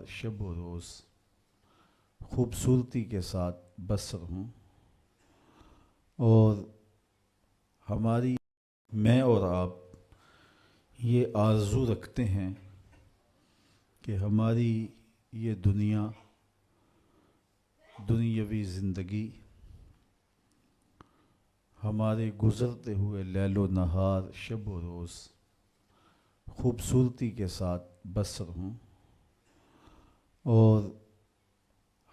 شب و روز خوبصورتی کے ساتھ بسر ہوں، اور میں اور آپ یہ آرزو رکھتے ہیں کہ ہماری یہ دنیاوی زندگی ہمارے گزرتے ہوئے لیل و نہار شب و روز خوبصورتی کے ساتھ بسر ہوں، اور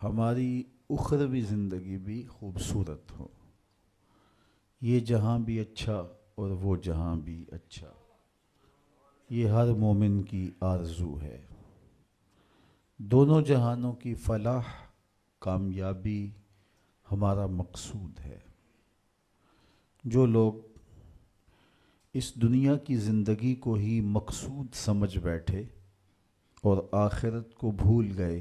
ہماری اخروی زندگی بھی خوبصورت ہو، یہ جہاں بھی اچھا اور وہ جہاں بھی اچھا، یہ ہر مومن کی آرزو ہے۔ دونوں جہانوں کی فلاح کامیابی ہمارا مقصود ہے۔ جو لوگ اس دنیا کی زندگی کو ہی مقصود سمجھ بیٹھے اور آخرت کو بھول گئے،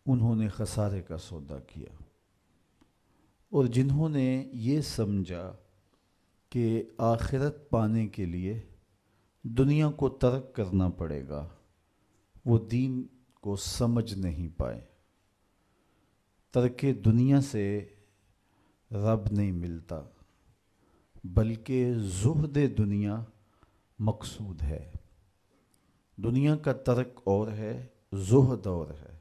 انہوں نے خسارے کا سودا کیا، اور جنہوں نے یہ سمجھا کہ آخرت پانے کے لیے دنیا کو ترک کرنا پڑے گا، وہ دین کو سمجھ نہیں پائے۔ ترک دنیا سے رب نہیں ملتا، بلکہ زہد دنیا مقصود ہے۔ دنیا کا ترک اور ہے، زہد اور ہے۔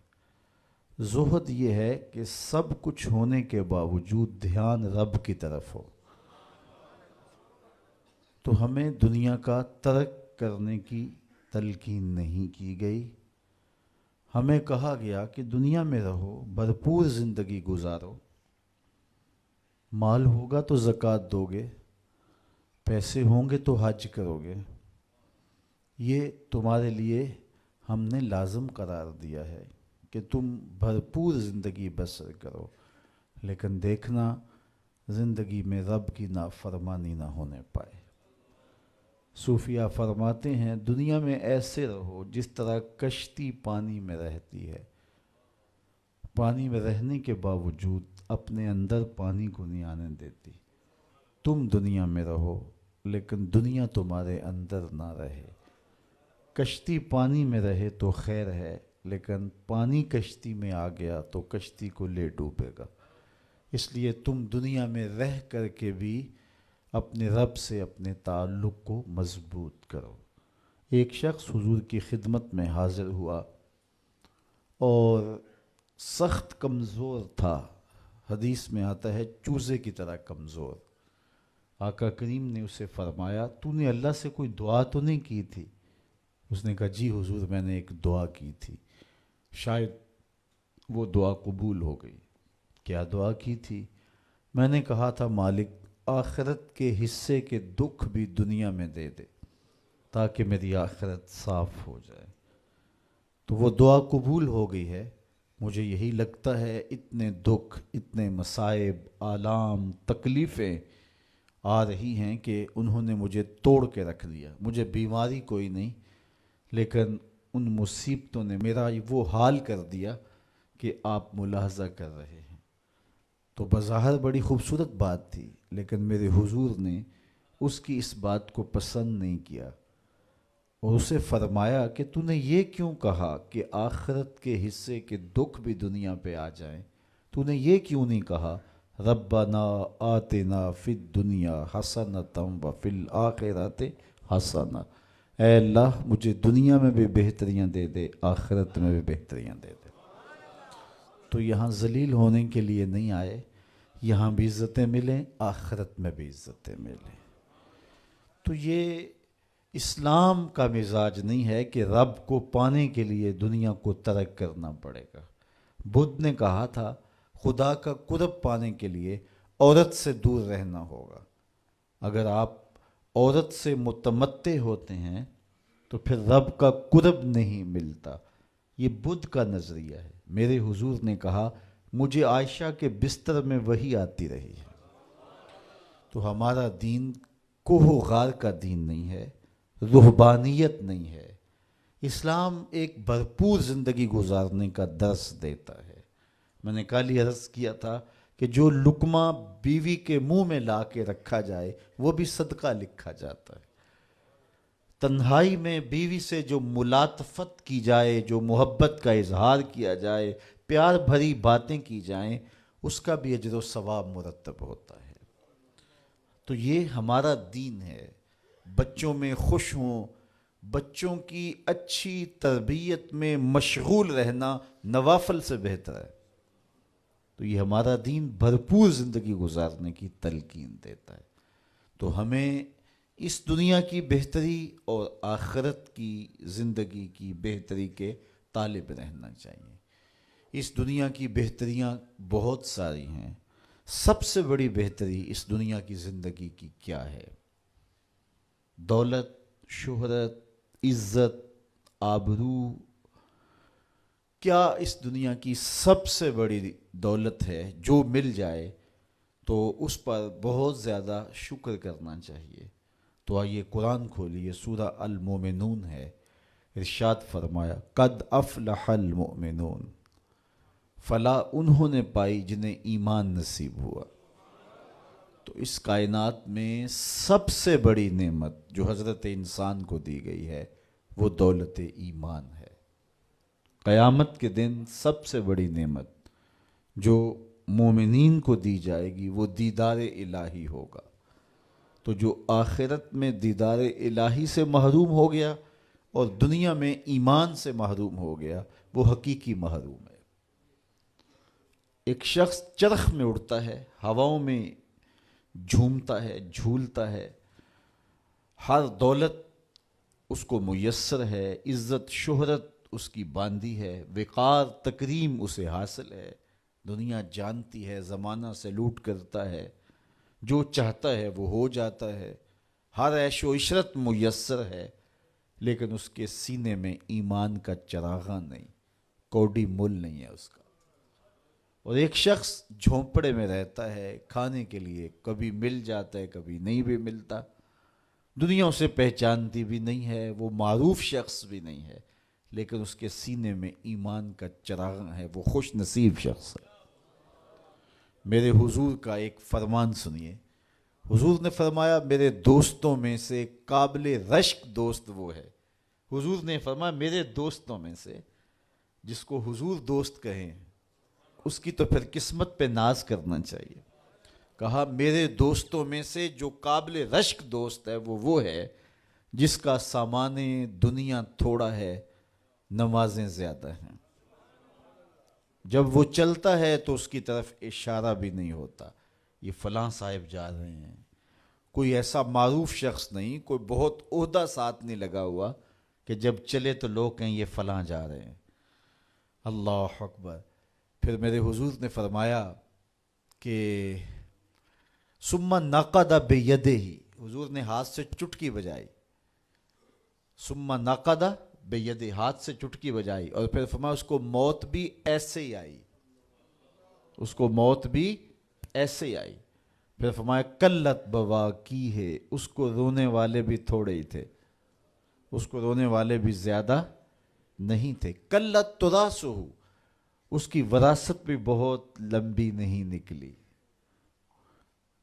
زہد یہ ہے کہ سب کچھ ہونے کے باوجود دھیان رب کی طرف ہو۔ تو ہمیں دنیا کا ترک کرنے کی تلقین نہیں کی گئی، ہمیں کہا گیا کہ دنیا میں رہو، بھرپور زندگی گزارو، مال ہوگا تو زکوٰۃ دو گے، پیسے ہوں گے تو حج کرو گے، یہ تمہارے لیے ہم نے لازم قرار دیا ہے کہ تم بھرپور زندگی بسر کرو، لیکن دیکھنا زندگی میں رب کی نافرمانی نہ ہونے پائے۔ صوفیہ فرماتے ہیں دنیا میں ایسے رہو جس طرح کشتی پانی میں رہتی ہے، پانی میں رہنے کے باوجود اپنے اندر پانی کو نہیں آنے دیتی۔ تم دنیا میں رہو لیکن دنیا تمہارے اندر نہ رہے۔ کشتی پانی میں رہے تو خیر ہے، لیکن پانی کشتی میں آ گیا تو کشتی کو لے ڈوبے گا۔ اس لیے تم دنیا میں رہ کر کے بھی اپنے رب سے اپنے تعلق کو مضبوط کرو۔ ایک شخص حضور کی خدمت میں حاضر ہوا اور سخت کمزور تھا، حدیث میں آتا ہے چوزے کی طرح کمزور۔ آقا کریم نے اسے فرمایا تو نے اللہ سے کوئی دعا تو نہیں کی تھی؟ اس نے کہا جی حضور میں نے ایک دعا کی تھی، شاید وہ دعا قبول ہو گئی۔ کیا دعا کی تھی؟ میں نے کہا تھا مالک آخرت کے حصے کے دکھ بھی دنیا میں دے دے تاکہ میری آخرت صاف ہو جائے۔ تو وہ دعا قبول ہو گئی ہے۔ مجھے یہی لگتا ہے اتنے دکھ، اتنے مصائب، آلام، تکلیفیں آ رہی ہیں کہ انہوں نے مجھے توڑ کے رکھ دیا۔ مجھے بیماری کوئی نہیں، لیکن ان مصیبتوں نے میرا وہ حال کر دیا کہ آپ ملاحظہ کر رہے ہیں۔ تو بظاہر بڑی خوبصورت بات تھی، لیکن میرے حضور نے اس کی اس بات کو پسند نہیں کیا، اور اسے فرمایا کہ تو نے یہ کیوں کہا کہ آخرت کے حصے کے دکھ بھی دنیا پہ آ جائیں؟ تو نے یہ کیوں نہیں کہا ربنا آتنا فی الدنیا حسنۃ وفی الآخرۃ حسنہ، اے اللہ مجھے دنیا میں بھی بہتریاں دے دے، آخرت میں بھی بہتریاں دے دے۔ تو یہاں ذلیل ہونے کے لیے نہیں آئے، یہاں بھی عزتیں ملیں، آخرت میں بھی عزتیں ملیں۔ تو یہ اسلام کا مزاج نہیں ہے کہ رب کو پانے کے لیے دنیا کو ترک کرنا پڑے گا۔ بدھ نے کہا تھا خدا کا قرب پانے کے لیے عورت سے دور رہنا ہوگا۔ اگر آپ عورت سے متمتع ہوتے ہیں تو پھر رب کا قرب نہیں ملتا۔ یہ بدھ کا نظریہ ہے۔ میرے حضور نے کہا مجھے عائشہ کے بستر میں وحی آتی رہی ہے۔ تو ہمارا دین کوہ و غار کا دین نہیں ہے، رہبانیت نہیں ہے۔ اسلام ایک بھرپور زندگی گزارنے کا درس دیتا ہے۔ میں نے کل ہی عرض کیا تھا کہ جو لقمہ بیوی کے منہ میں لا کے رکھا جائے وہ بھی صدقہ لکھا جاتا ہے۔ تنہائی میں بیوی سے جو ملاطفت کی جائے، جو محبت کا اظہار کیا جائے، پیار بھری باتیں کی جائیں، اس کا بھی اجر و ثواب مرتب ہوتا ہے۔ تو یہ ہمارا دین ہے۔ بچوں میں خوش ہوں، بچوں کی اچھی تربیت میں مشغول رہنا نوافل سے بہتر ہے۔ تو یہ ہمارا دین بھرپور زندگی گزارنے کی تلقین دیتا ہے۔ تو ہمیں اس دنیا کی بہتری اور آخرت کی زندگی کی بہتری کے طالب رہنا چاہیے۔ اس دنیا کی بہتریاں بہت ساری ہیں۔ سب سے بڑی بہتری اس دنیا کی زندگی کی کیا ہے؟ دولت، شہرت، عزت، آبرو، کیا اس دنیا کی سب سے بڑی دولت ہے؟ جو مل جائے تو اس پر بہت زیادہ شکر کرنا چاہیے۔ تو آئیے قرآن کھولیے، سورہ المومنون ہے، ارشاد فرمایا قد افلح المؤمنون، فلاح انہوں نے پائی جنہیں ایمان نصیب ہوا۔ تو اس کائنات میں سب سے بڑی نعمت جو حضرت انسان کو دی گئی ہے وہ دولت ایمان ہے۔ قیامت کے دن سب سے بڑی نعمت جو مومنین کو دی جائے گی وہ دیدار الہی ہوگا۔ تو جو آخرت میں دیدار الہی سے محروم ہو گیا اور دنیا میں ایمان سے محروم ہو گیا، وہ حقیقی محروم ہے۔ ایک شخص چرخ میں اڑتا ہے، ہواؤں میں جھومتا ہے، جھولتا ہے، ہر دولت اس کو میسر ہے، عزت شہرت اس کی باندھی ہے، وقار تکریم اسے حاصل ہے، دنیا جانتی ہے، زمانہ سلوٹ کرتا ہے، جو چاہتا ہے وہ ہو جاتا ہے، ہر عیش و عشرت میسر ہے، لیکن اس کے سینے میں ایمان کا چراغاں نہیں، کوڈی مول نہیں ہے اس کا۔ اور ایک شخص جھونپڑے میں رہتا ہے، کھانے کے لیے کبھی مل جاتا ہے، کبھی نہیں بھی ملتا، دنیا اسے پہچانتی بھی نہیں ہے، وہ معروف شخص بھی نہیں ہے، لیکن اس کے سینے میں ایمان کا چراغاں ہے، وہ خوش نصیب شخص ہے۔ میرے حضور کا ایک فرمان سنیے، حضور نے فرمایا میرے دوستوں میں سے قابل رشک دوست وہ ہے۔ حضور نے فرمایا میرے دوستوں میں سے، جس کو حضور دوست کہیں اس کی تو پھر قسمت پہ ناز کرنا چاہیے۔ کہا میرے دوستوں میں سے جو قابل رشک دوست ہے وہ ہے جس کا سامان دنیا تھوڑا ہے، نمازیں زیادہ ہیں۔ جب وہ چلتا ہے تو اس کی طرف اشارہ بھی نہیں ہوتا، یہ فلاں صاحب جا رہے ہیں۔ کوئی ایسا معروف شخص نہیں، کوئی بہت عہدہ ساتھ نہیں لگا ہوا کہ جب چلے تو لوگ کہیں یہ فلاں جا رہے ہیں۔ اللہ اکبر۔ پھر میرے حضور نے فرمایا کہ ثم نقد بیدہ، حضور نے ہاتھ سے چٹکی بجائی، ثم نقد بیدہ، ہاتھ سے چٹکی بجائی، اور پھر فرمایا اس کو موت بھی ایسے ہی آئی، اس کو موت بھی ایسے ہی آئی۔ پھر فرمایا قلت بواکی ہے، اس کو رونے والے بھی تھوڑے ہی تھے، اس کو رونے والے بھی زیادہ نہیں تھے۔ قلت تراثہ، اس کی وراثت بھی بہت لمبی نہیں نکلی۔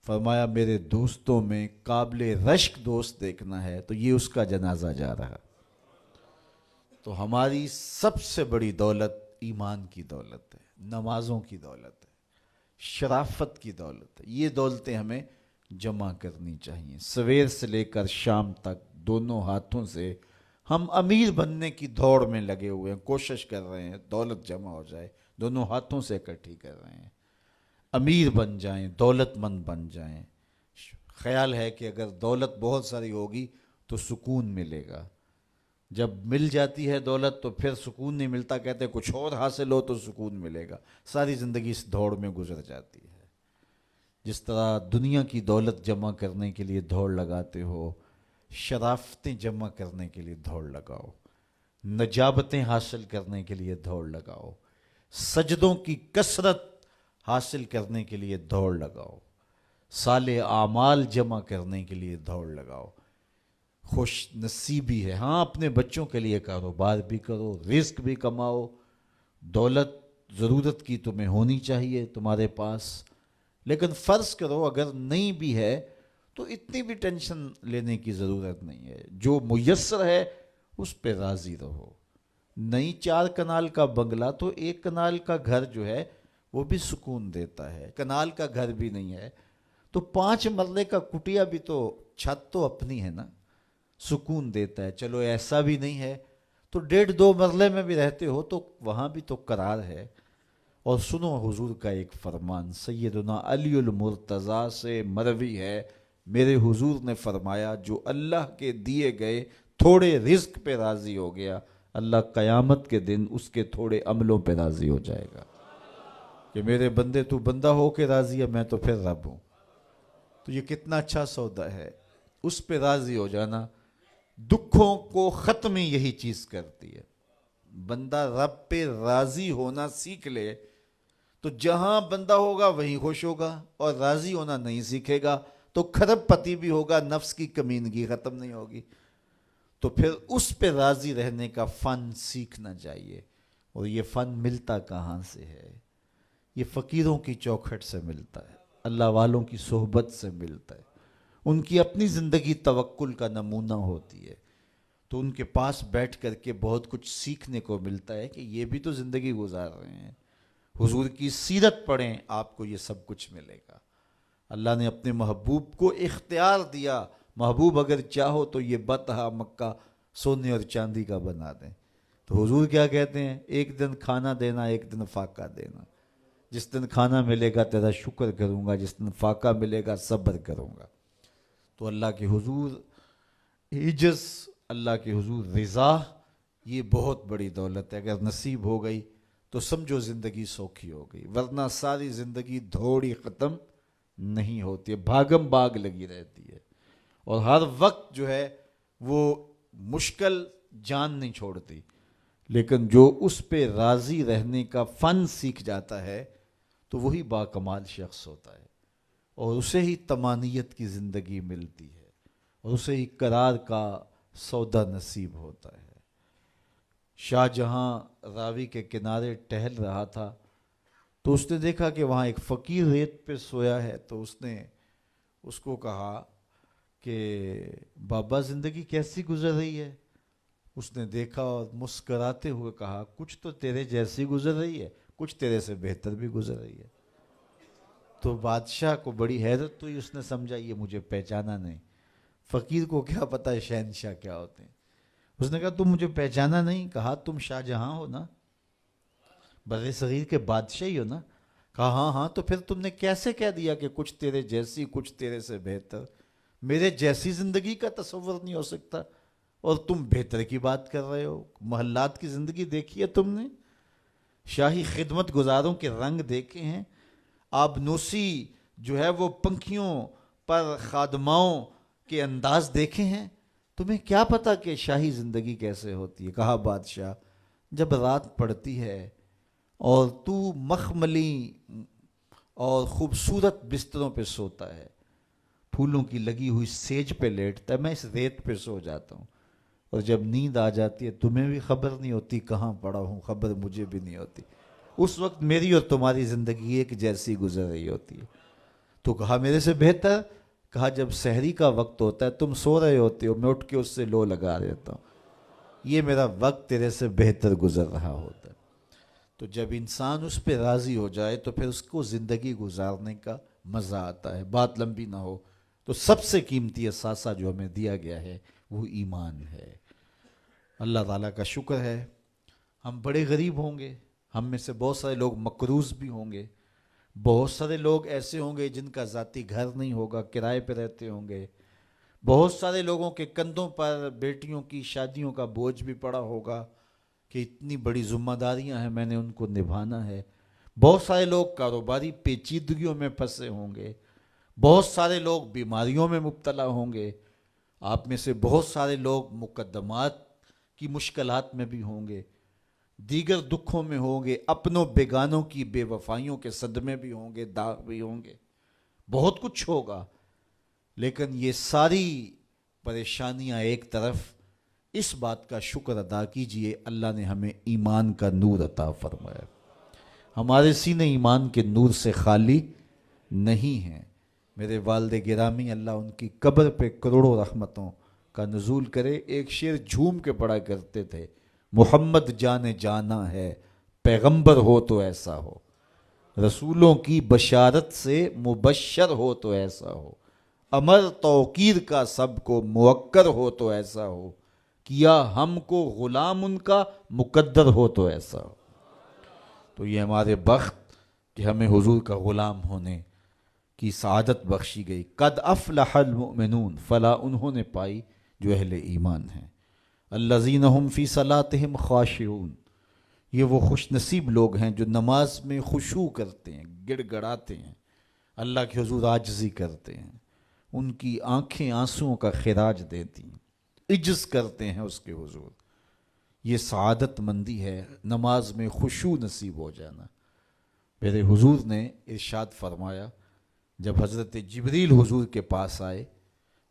فرمایا میرے دوستوں میں قابل رشک دوست دیکھنا ہے تو یہ اس کا جنازہ جا رہا۔ تو ہماری سب سے بڑی دولت ایمان کی دولت ہے، نمازوں کی دولت ہے، شرافت کی دولت ہے۔ یہ دولتیں ہمیں جمع کرنی چاہیے۔ سویر سے لے کر شام تک دونوں ہاتھوں سے ہم امیر بننے کی دوڑ میں لگے ہوئے ہیں، کوشش کر رہے ہیں دولت جمع ہو جائے، دونوں ہاتھوں سے اکٹھی کر رہے ہیں، امیر بن جائیں، دولت مند بن جائیں۔ خیال ہے کہ اگر دولت بہت ساری ہوگی تو سکون ملے گا، جب مل جاتی ہے دولت تو پھر سکون نہیں ملتا، کہتے ہیں کچھ اور حاصل ہو تو سکون ملے گا، ساری زندگی اس دوڑ میں گزر جاتی ہے۔ جس طرح دنیا کی دولت جمع کرنے کے لیے دوڑ لگاتے ہو، شرافتیں جمع کرنے کے لیے دوڑ لگاؤ، نجابتیں حاصل کرنے کے لیے دوڑ لگاؤ، سجدوں کی کثرت حاصل کرنے کے لیے دوڑ لگاؤ، صالح اعمال جمع کرنے کے لیے دوڑ لگاؤ۔ خوش نصیبی ہے، ہاں اپنے بچوں کے لیے کاروبار بھی کرو، رزق بھی کماؤ، دولت ضرورت کی تمہیں ہونی چاہیے تمہارے پاس، لیکن فرض کرو اگر نہیں بھی ہے تو اتنی بھی ٹینشن لینے کی ضرورت نہیں ہے. جو میسر ہے اس پہ راضی رہو. نہیں 4 کنال کا بنگلہ تو 1 کنال کا گھر جو ہے وہ بھی سکون دیتا ہے. کنال کا گھر بھی نہیں ہے تو 5 مرلے کا کٹیا بھی تو چھت تو اپنی ہے نا, سکون دیتا ہے. چلو ایسا بھی نہیں ہے تو 1.5-2 مرلے میں بھی رہتے ہو تو وہاں بھی تو قرار ہے. اور سنو حضور کا ایک فرمان, سیدنا علی المرتضیٰ سے مروی ہے, میرے حضور نے فرمایا جو اللہ کے دیے گئے تھوڑے رزق پہ راضی ہو گیا, اللہ قیامت کے دن اس کے تھوڑے عملوں پہ راضی ہو جائے گا کہ میرے بندے تو بندہ ہو کے راضی ہے, میں تو پھر رب ہوں. تو یہ کتنا اچھا سودا ہے, اس پہ راضی ہو جانا. دکھوں کو ختم ہی یہی چیز کرتی ہے. بندہ رب پہ راضی ہونا سیکھ لے تو جہاں بندہ ہوگا وہیں خوش ہوگا, اور راضی ہونا نہیں سیکھے گا تو کھرب پتی بھی ہوگا, نفس کی کمینگی ختم نہیں ہوگی. تو پھر اس پہ راضی رہنے کا فن سیکھنا چاہیے. اور یہ فن ملتا کہاں سے ہے؟ یہ فقیروں کی چوکھٹ سے ملتا ہے, اللہ والوں کی صحبت سے ملتا ہے. ان کی اپنی زندگی توکل کا نمونہ ہوتی ہے, تو ان کے پاس بیٹھ کر کے بہت کچھ سیکھنے کو ملتا ہے کہ یہ بھی تو زندگی گزار رہے ہیں. حضور کی سیرت پڑھیں, آپ کو یہ سب کچھ ملے گا. اللہ نے اپنے محبوب کو اختیار دیا, محبوب اگر چاہو تو یہ بطحہ مکہ سونے اور چاندی کا بنا دیں. تو حضور کیا کہتے ہیں, ایک دن کھانا دینا, ایک دن فاقہ دینا. جس دن کھانا ملے گا تیرا شکر کروں گا, جس دن فاقہ ملے گا صبر کروں گا. تو اللہ کے حضور عجز, اللہ کے حضور رضا, یہ بہت بڑی دولت ہے. اگر نصیب ہو گئی تو سمجھو زندگی سوکھی ہو گئی, ورنہ ساری زندگی دھوڑی ختم نہیں ہوتی ہے, بھاگم بھاگ لگی رہتی ہے. اور ہر وقت جو ہے وہ مشکل جان نہیں چھوڑتی. لیکن جو اس پہ راضی رہنے کا فن سیکھ جاتا ہے تو وہی باکمال شخص ہوتا ہے, اور اسے ہی طمانیت کی زندگی ملتی ہے, اور اسے ہی قرار کا سودا نصیب ہوتا ہے. شاہ جہاں راوی کے کنارے ٹہل رہا تھا تو اس نے دیکھا کہ وہاں ایک فقیر ریت پہ سویا ہے. تو اس نے اس کو کہا کہ بابا زندگی کیسی گزر رہی ہے؟ اس نے دیکھا اور مسکراتے ہوئے کہا کچھ تو تیرے جیسی گزر رہی ہے, کچھ تیرے سے بہتر بھی گزر رہی ہے. تو بادشاہ کو بڑی حیرت ہوئی, اس نے سمجھا یہ مجھے پہچانا نہیں. فقیر کو کیا پتہ ہے شہنشاہ کیا ہوتے ہیں. اس نے کہا تم مجھے پہچانا نہیں؟ کہا تم شاہ جہاں ہو نا, بر صغیر کے بادشاہ ہی ہو نا؟ کہا ہاں ہاں. تو پھر تم نے کیسے کہہ دیا کہ کچھ تیرے جیسی کچھ تیرے سے بہتر؟ میرے جیسی زندگی کا تصور نہیں ہو سکتا, اور تم بہتر کی بات کر رہے ہو. محلات کی زندگی دیکھی ہے تم نے؟ شاہی خدمت گزاروں کے رنگ دیکھے ہیں؟ آبنوسی جو ہے وہ پنکھیوں پر خادماؤں کے انداز دیکھے ہیں؟ تمہیں کیا پتا کہ شاہی زندگی کیسے ہوتی ہے؟ کہا بادشاہ جب رات پڑتی ہے اور تو مخملی اور خوبصورت بستروں پہ سوتا ہے, پھولوں کی لگی ہوئی سیج پہ لیٹتا ہے, میں اس ریت پہ سو جاتا ہوں, اور جب نیند آ جاتی ہے تمہیں بھی خبر نہیں ہوتی کہاں پڑا ہوں, خبر مجھے بھی نہیں ہوتی. اس وقت میری اور تمہاری زندگی ایک جیسی گزر رہی ہوتی ہے. تو کہا میرے سے بہتر؟ کہا جب سحری کا وقت ہوتا ہے تم سو رہے ہوتے ہو, میں اٹھ کے اس سے لو لگا دیتا ہوں, یہ میرا وقت تیرے سے بہتر گزر رہا ہوتا ہے. تو جب انسان اس پہ راضی ہو جائے تو پھر اس کو زندگی گزارنے کا مزہ آتا ہے. بات لمبی نہ ہو تو سب سے قیمتی اثاثہ جو ہمیں دیا گیا ہے وہ ایمان ہے. اللہ تعالیٰ کا شکر ہے, ہم بڑے غریب ہوں گے, ہم میں سے بہت سارے لوگ مقروض بھی ہوں گے, بہت سارے لوگ ایسے ہوں گے جن کا ذاتی گھر نہیں ہوگا, کرائے پہ رہتے ہوں گے, بہت سارے لوگوں کے کندھوں پر بیٹیوں کی شادیوں کا بوجھ بھی پڑا ہوگا کہ اتنی بڑی ذمہ داریاں ہیں, میں نے ان کو نبھانا ہے. بہت سارے لوگ کاروباری پیچیدگیوں میں پھنسے ہوں گے, بہت سارے لوگ بیماریوں میں مبتلا ہوں گے, آپ میں سے بہت سارے لوگ مقدمات کی مشکلات میں بھی ہوں گے, دیگر دکھوں میں ہوں گے, اپنوں بیگانوں کی بے وفائیوں کے صدمے بھی ہوں گے, داغ بھی ہوں گے, بہت کچھ ہوگا. لیکن یہ ساری پریشانیاں ایک طرف, اس بات کا شکر ادا کیجئے اللہ نے ہمیں ایمان کا نور عطا فرمایا. ہمارے سینے ایمان کے نور سے خالی نہیں ہیں. میرے والد گرامی اللہ ان کی قبر پہ کروڑوں رحمتوں کا نزول کرے، ایک شعر جھوم کے پڑھا کرتے تھے، محمد جان جانا ہے، پیغمبر ہو تو ایسا ہو، رسولوں کی بشارت سے مبشر ہو تو ایسا ہو، امر توقیر کا سب کو موکر ہو تو ایسا ہو، کیا ہم کو غلام ان کا مقدر ہو تو ایسا ہو۔ تو یہ ہمارے بخت کہ ہمیں حضور کا غلام ہونے کی سعادت بخشی گئی۔ قد افلح المؤمنون، فلاح انہوں نے پائی جو اہل ایمان ہیں۔ الذین هم فی صلاتہم خاشعون، یہ وہ خوش نصیب لوگ ہیں جو نماز میں خشوع کرتے ہیں، گڑ گڑاتے ہیں، اللہ کے حضور عاجزی کرتے ہیں، ان کی آنکھیں آنسوؤں کا خراج دیتی ہیں، عجز کرتے ہیں اس کے حضور۔ یہ سعادت مندی ہے، نماز میں خشوع نصیب ہو جانا۔ میرے حضور نے ارشاد فرمایا، جب حضرت جبریل حضور کے پاس آئے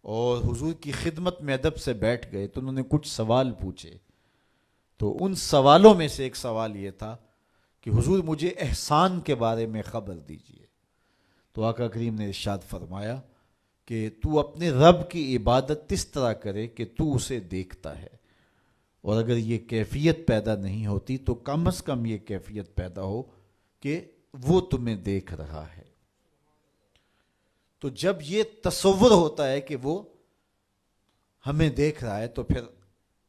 اور حضور کی خدمت میں ادب سے بیٹھ گئے تو انہوں نے کچھ سوال پوچھے، تو ان سوالوں میں سے ایک سوال یہ تھا کہ حضور مجھے احسان کے بارے میں خبر دیجئے۔ تو آقا کریم نے ارشاد فرمایا کہ تو اپنے رب کی عبادت اس طرح کرے کہ تو اسے دیکھتا ہے، اور اگر یہ کیفیت پیدا نہیں ہوتی تو کم از کم یہ کیفیت پیدا ہو کہ وہ تمہیں دیکھ رہا ہے۔ تو جب یہ تصور ہوتا ہے کہ وہ ہمیں دیکھ رہا ہے تو پھر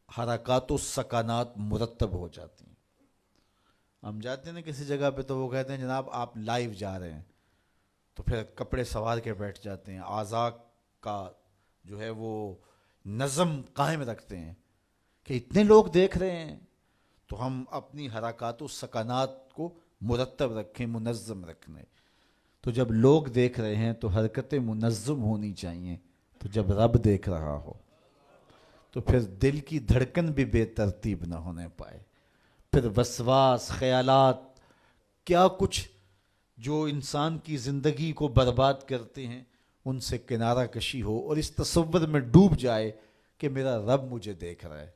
حرکات و سکانات مرتب ہو جاتی ہیں۔ ہم جاتے ہیں نا کسی جگہ پہ تو وہ کہتے ہیں جناب آپ لائیو جا رہے ہیں، تو پھر کپڑے سوار کے بیٹھ جاتے ہیں، اعضاء کا جو ہے وہ نظم قائم رکھتے ہیں کہ اتنے لوگ دیکھ رہے ہیں تو ہم اپنی حرکات و سکانات کو مرتب رکھیں، منظم رکھیں۔ تو جب لوگ دیکھ رہے ہیں تو حرکتیں منظم ہونی چاہیے، تو جب رب دیکھ رہا ہو تو پھر دل کی دھڑکن بھی بے ترتیب نہ ہونے پائے، پھر وسواس، خیالات، کیا کچھ جو انسان کی زندگی کو برباد کرتے ہیں ان سے کنارہ کشی ہو، اور اس تصور میں ڈوب جائے کہ میرا رب مجھے دیکھ رہا ہے۔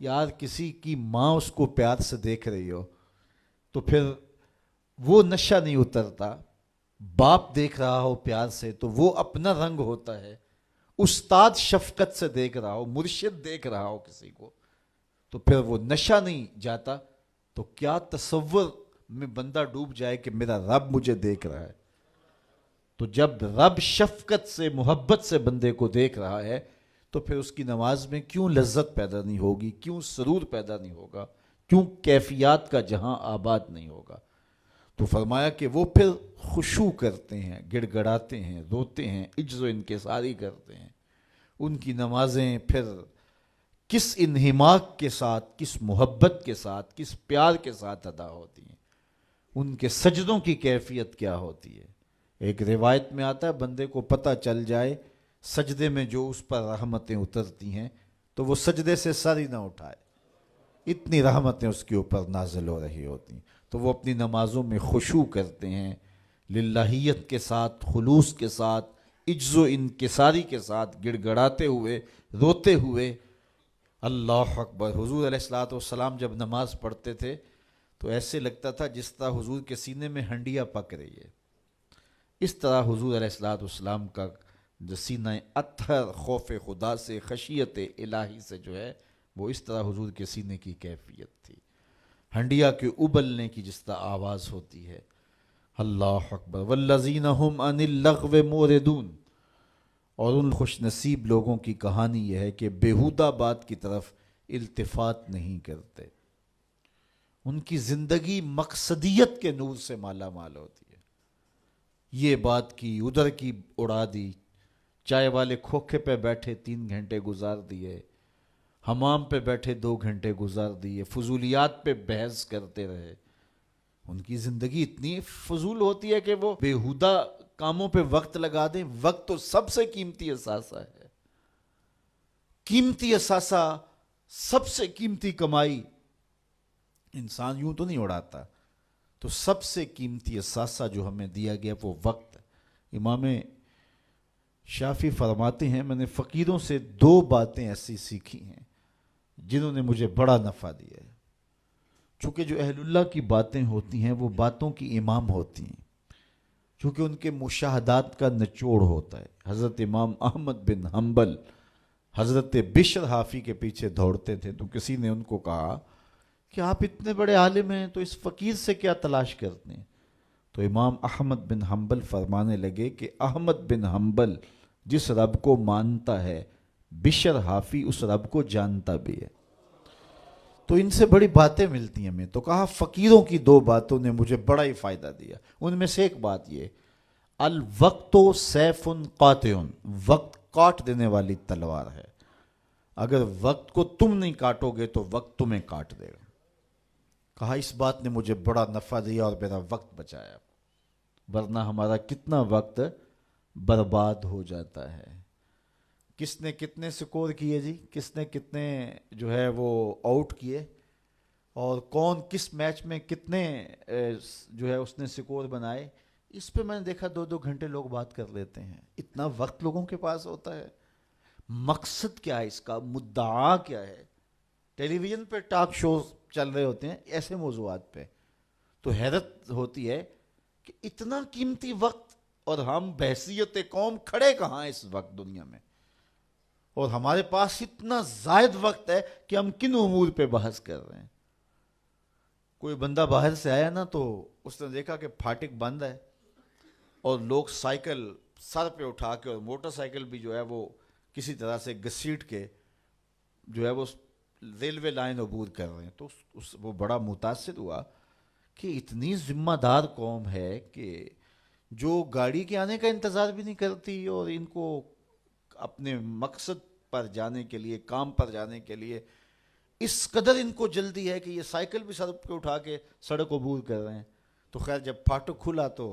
یار کسی کی ماں اس کو پیار سے دیکھ رہی ہو تو پھر وہ نشہ نہیں اترتا، باپ دیکھ رہا ہو پیار سے تو وہ اپنا رنگ ہوتا ہے، استاد شفقت سے دیکھ رہا ہو، مرشد دیکھ رہا ہو کسی کو تو پھر وہ نشہ نہیں جاتا، تو کیا تصور میں بندہ ڈوب جائے کہ میرا رب مجھے دیکھ رہا ہے۔ تو جب رب شفقت سے، محبت سے بندے کو دیکھ رہا ہے تو پھر اس کی نماز میں کیوں لذت پیدا نہیں ہوگی، کیوں سرور پیدا نہیں ہوگا، کیوں کیفیات کا جہاں آباد نہیں ہوگا۔ تو فرمایا کہ وہ پھر خشوع کرتے ہیں، گڑ گڑاتے ہیں، روتے ہیں، عجز و انکساری کرتے ہیں۔ ان کی نمازیں پھر کس انہماک کے ساتھ، کس محبت کے ساتھ، کس پیار کے ساتھ ادا ہوتی ہیں، ان کے سجدوں کی کیفیت کیا ہوتی ہے۔ ایک روایت میں آتا ہے بندے کو پتہ چل جائے سجدے میں جو اس پر رحمتیں اترتی ہیں تو وہ سجدے سے سر ہی نہ اٹھائے، اتنی رحمتیں اس کے اوپر نازل ہو رہی ہوتی ہیں۔ تو وہ اپنی نمازوں میں خشوع کرتے ہیں، للہیت کے ساتھ، خلوص کے ساتھ، عجز و انکساری کے ساتھ، گڑ گڑاتے ہوئے، روتے ہوئے۔ اللہ اکبر۔ حضور علیہ الصلوۃ والسلام جب نماز پڑھتے تھے تو ایسے لگتا تھا جس طرح حضور کے سینے میں ہنڈیا پک رہی ہے۔ اس طرح حضور علیہ الصلوۃ والسلام کا جو سینہ اطہر خوف خدا سے، خشیت الہی سے جو ہے، وہ اس طرح حضور کے سینے کی کیفیت تھی، ہنڈیا کے ابلنے کی جس طرح آواز ہوتی ہے۔ اللہ اکبر۔ والذین هم عن اللغو معرضون، اور ان خوش نصیب لوگوں کی کہانی یہ ہے کہ بیہودہ بات کی طرف التفات نہیں کرتے، ان کی زندگی مقصدیت کے نور سے مالا مال ہوتی ہے۔ یہ بات کی، ادھر کی اڑا دی، چائے والے کھوکھے پہ بیٹھے 3 گھنٹے گزار دیے، حمام پہ بیٹھے 2 گھنٹے گزار دیے، فضولیات پہ بحث کرتے رہے۔ ان کی زندگی اتنی فضول ہوتی ہے کہ وہ بیہودہ کاموں پہ وقت لگا دیں۔ وقت تو سب سے قیمتی اثاثہ ہے، قیمتی اثاثہ، سب سے قیمتی کمائی۔ انسان یوں تو نہیں اڑاتا، تو سب سے قیمتی اثاثہ جو ہمیں دیا گیا وہ وقت۔ امام شافعی فرماتے ہیں میں نے فقیروں سے 2 باتیں ایسی سیکھی ہیں جنہوں نے مجھے بڑا نفع دیا ہے۔ چونکہ جو اہل اللہ کی باتیں ہوتی ہیں وہ باتوں کی امام ہوتی ہیں، چونکہ ان کے مشاہدات کا نچوڑ ہوتا ہے. حضرت امام احمد بن حنبل حضرت بشر حافی کے پیچھے دوڑتے تھے، تو کسی نے ان کو کہا کہ آپ اتنے بڑے عالم ہیں تو اس فقیر سے کیا تلاش کرتے ہیں؟ تو امام احمد بن حنبل فرمانے لگے کہ احمد بن حنبل جس رب کو مانتا ہے، بشر حافی اس رب کو جانتا بھی ہے. تو ان سے بڑی باتیں ملتی ہیں ہمیں. تو کہا فقیروں کی دو باتوں نے مجھے بڑا ہی فائدہ دیا. ان میں سے ایک بات یہ، الوقت سیف قاطع، وقت کاٹ دینے والی تلوار ہے. اگر وقت کو تم نہیں کاٹو گے تو وقت تمہیں کاٹ دے گا. کہا اس بات نے مجھے بڑا نفع دیا اور میرا وقت بچایا، ورنہ ہمارا کتنا وقت برباد ہو جاتا ہے. کس نے کتنے سکور کیے جی، کس نے کتنے جو ہے وہ آؤٹ کیے، اور کون کس میچ میں کتنے جو ہے اس نے سکور بنائے، اس پہ میں نے دیکھا 2-2 گھنٹے لوگ بات کر لیتے ہیں. اتنا وقت لوگوں کے پاس ہوتا ہے. مقصد کیا ہے اس کا، مدعا کیا ہے؟ ٹیلی ویژن پہ ٹاک شوز چل رہے ہوتے ہیں ایسے موضوعات پہ، تو حیرت ہوتی ہے کہ اتنا قیمتی وقت اور ہم بحیثیت قوم کھڑے کہاں ہیں اس وقت دنیا میں، اور ہمارے پاس اتنا زائد وقت ہے کہ ہم کن امور پہ بحث کر رہے ہیں. کوئی بندہ باہر سے آیا نا تو اس نے دیکھا کہ پھاٹک بند ہے اور لوگ سائیکل سر پہ اٹھا کے اور موٹر سائیکل بھی جو ہے وہ کسی طرح سے گھسیٹ کے جو ہے وہ ریلوے لائن عبور کر رہے ہیں. تو وہ بڑا متاثر ہوا کہ اتنی ذمہ دار قوم ہے کہ جو گاڑی کے آنے کا انتظار بھی نہیں کرتی، اور ان کو اپنے مقصد پر جانے کے لیے، کام پر جانے کے لیے اس قدر ان کو جلدی ہے کہ یہ سائیکل بھی سڑک پہ اٹھا کے سڑک عبور کر رہے ہیں. تو خیر جب پھاٹک کھلا تو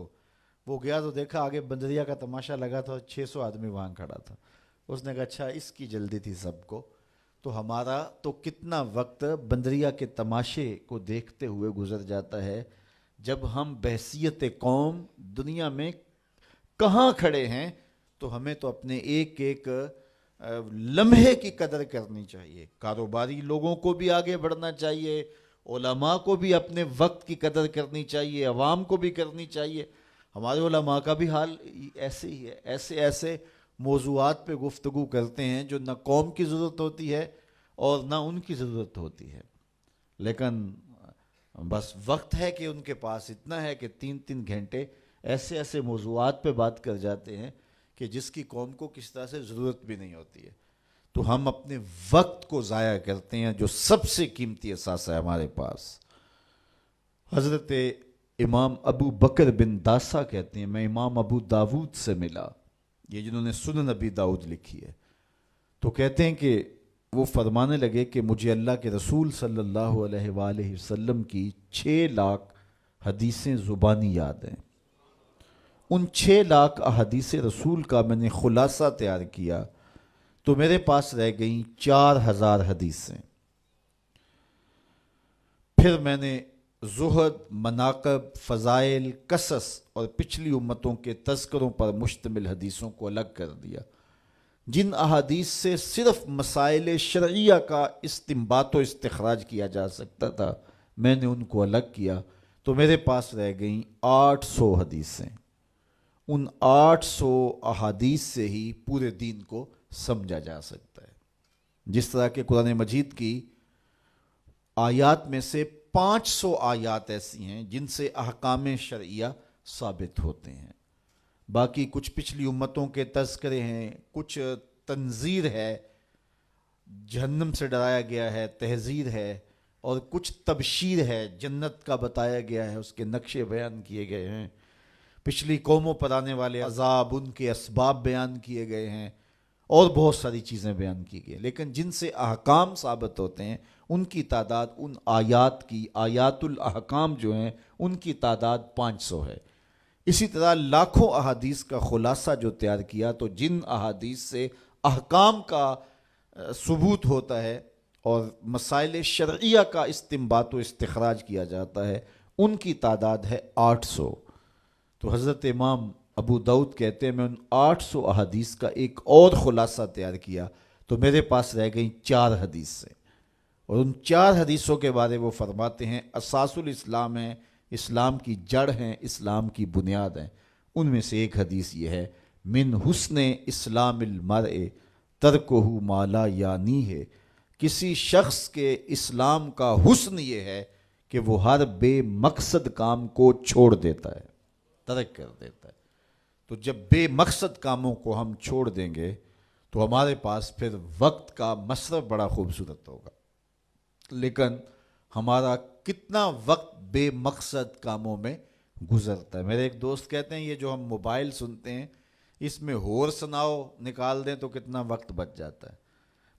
وہ گیا تو دیکھا آگے بندریا کا تماشا لگا تھا، 600 آدمی وہاں کھڑا تھا. اس نے کہا اچھا اس کی جلدی تھی سب کو. تو ہمارا تو کتنا وقت بندریا کے تماشے کو دیکھتے ہوئے گزر جاتا ہے، جب ہم بحیثیت قوم دنیا میں کہاں کھڑے ہیں. تو ہمیں تو اپنے ایک ایک لمحے کی قدر کرنی چاہیے. کاروباری لوگوں کو بھی آگے بڑھنا چاہیے، علماء کو بھی اپنے وقت کی قدر کرنی چاہیے، عوام کو بھی کرنی چاہیے. ہمارے علماء کا بھی حال ایسے ہی ہے. ایسے ایسے موضوعات پہ گفتگو کرتے ہیں جو نہ قوم کی ضرورت ہوتی ہے اور نہ ان کی ضرورت ہوتی ہے، لیکن بس وقت ہے کہ ان کے پاس اتنا ہے کہ 3-3 گھنٹے ایسے ایسے موضوعات پہ بات کر جاتے ہیں کہ جس کی قوم کو کس طرح سے ضرورت بھی نہیں ہوتی ہے. تو ہم اپنے وقت کو ضائع کرتے ہیں جو سب سے قیمتی اثاثہ ہے ہمارے پاس. حضرت امام ابو بکر بن داسا کہتے ہیں میں امام ابو داود سے ملا، یہ جنہوں نے سنن نبی داؤد لکھی ہے. تو کہتے ہیں کہ وہ فرمانے لگے کہ مجھے اللہ کے رسول صلی اللہ علیہ وآلہ وسلم کی 6 لاکھ حدیثیں زبانی یاد ہیں. ان 6 لاکھ احادیث رسول کا میں نے خلاصہ تیار کیا تو میرے پاس رہ گئیں 4000 حدیثیں. پھر میں نے زہد، مناقب، فضائل، قصص اور پچھلی امتوں کے تذکروں پر مشتمل حدیثوں کو الگ کر دیا. جن احادیث سے صرف مسائل شرعیہ کا استنباط و استخراج کیا جا سکتا تھا میں نے ان کو الگ کیا تو میرے پاس رہ گئیں 800 حدیثیں. ان 800 احادیث سے ہی پورے دین کو سمجھا جا سکتا ہے. جس طرح کہ قرآن مجید کی آیات میں سے 500 آیات ایسی ہیں جن سے احکام شرعیہ ثابت ہوتے ہیں. باقی کچھ پچھلی امتوں کے تذکرے ہیں، کچھ تنذیر ہے، جہنم سے ڈرایا گیا ہے، تحذیر ہے، اور کچھ تبشیر ہے، جنت کا بتایا گیا ہے، اس کے نقشے بیان کیے گئے ہیں. پچھلی قوموں پر آنے والے عذاب، ان کے اسباب بیان کیے گئے ہیں، اور بہت ساری چیزیں بیان کی گئی. لیکن جن سے احکام ثابت ہوتے ہیں ان کی تعداد، ان آیات کی، آیات الاحکام جو ہیں ان کی تعداد 500 ہے. اسی طرح لاکھوں احادیث کا خلاصہ جو تیار کیا تو جن احادیث سے احکام کا ثبوت ہوتا ہے اور مسائل شرعیہ کا استنباط و استخراج کیا جاتا ہے ان کی تعداد ہے 800. تو حضرت امام ابو داؤد کہتے ہیں میں ان 800 احادیث کا ایک اور خلاصہ تیار کیا تو میرے پاس رہ گئیں 4 حدیثیں. اور ان 4 حدیثوں کے بارے وہ فرماتے ہیں اساس الاسلام ہیں، اسلام کی جڑ ہیں، اسلام کی بنیاد ہیں. ان میں سے ایک حدیث یہ ہے، من حسن اسلام المرء ترکہ ما لا یعنی ہے، کسی شخص کے اسلام کا حسن یہ ہے کہ وہ ہر بے مقصد کام کو چھوڑ دیتا ہے، ترک کر دیتا ہے۔ تو جب بے مقصد کاموں کو ہم چھوڑ دیں گے تو ہمارے پاس پھر وقت کا مصرف بڑا خوبصورت ہوگا، لیکن ہمارا کتنا وقت بے مقصد کاموں میں گزرتا ہے۔ میرے ایک دوست کہتے ہیں یہ جو ہم موبائل سنتے ہیں اس میں ہور سناؤ نکال دیں تو کتنا وقت بچ جاتا ہے۔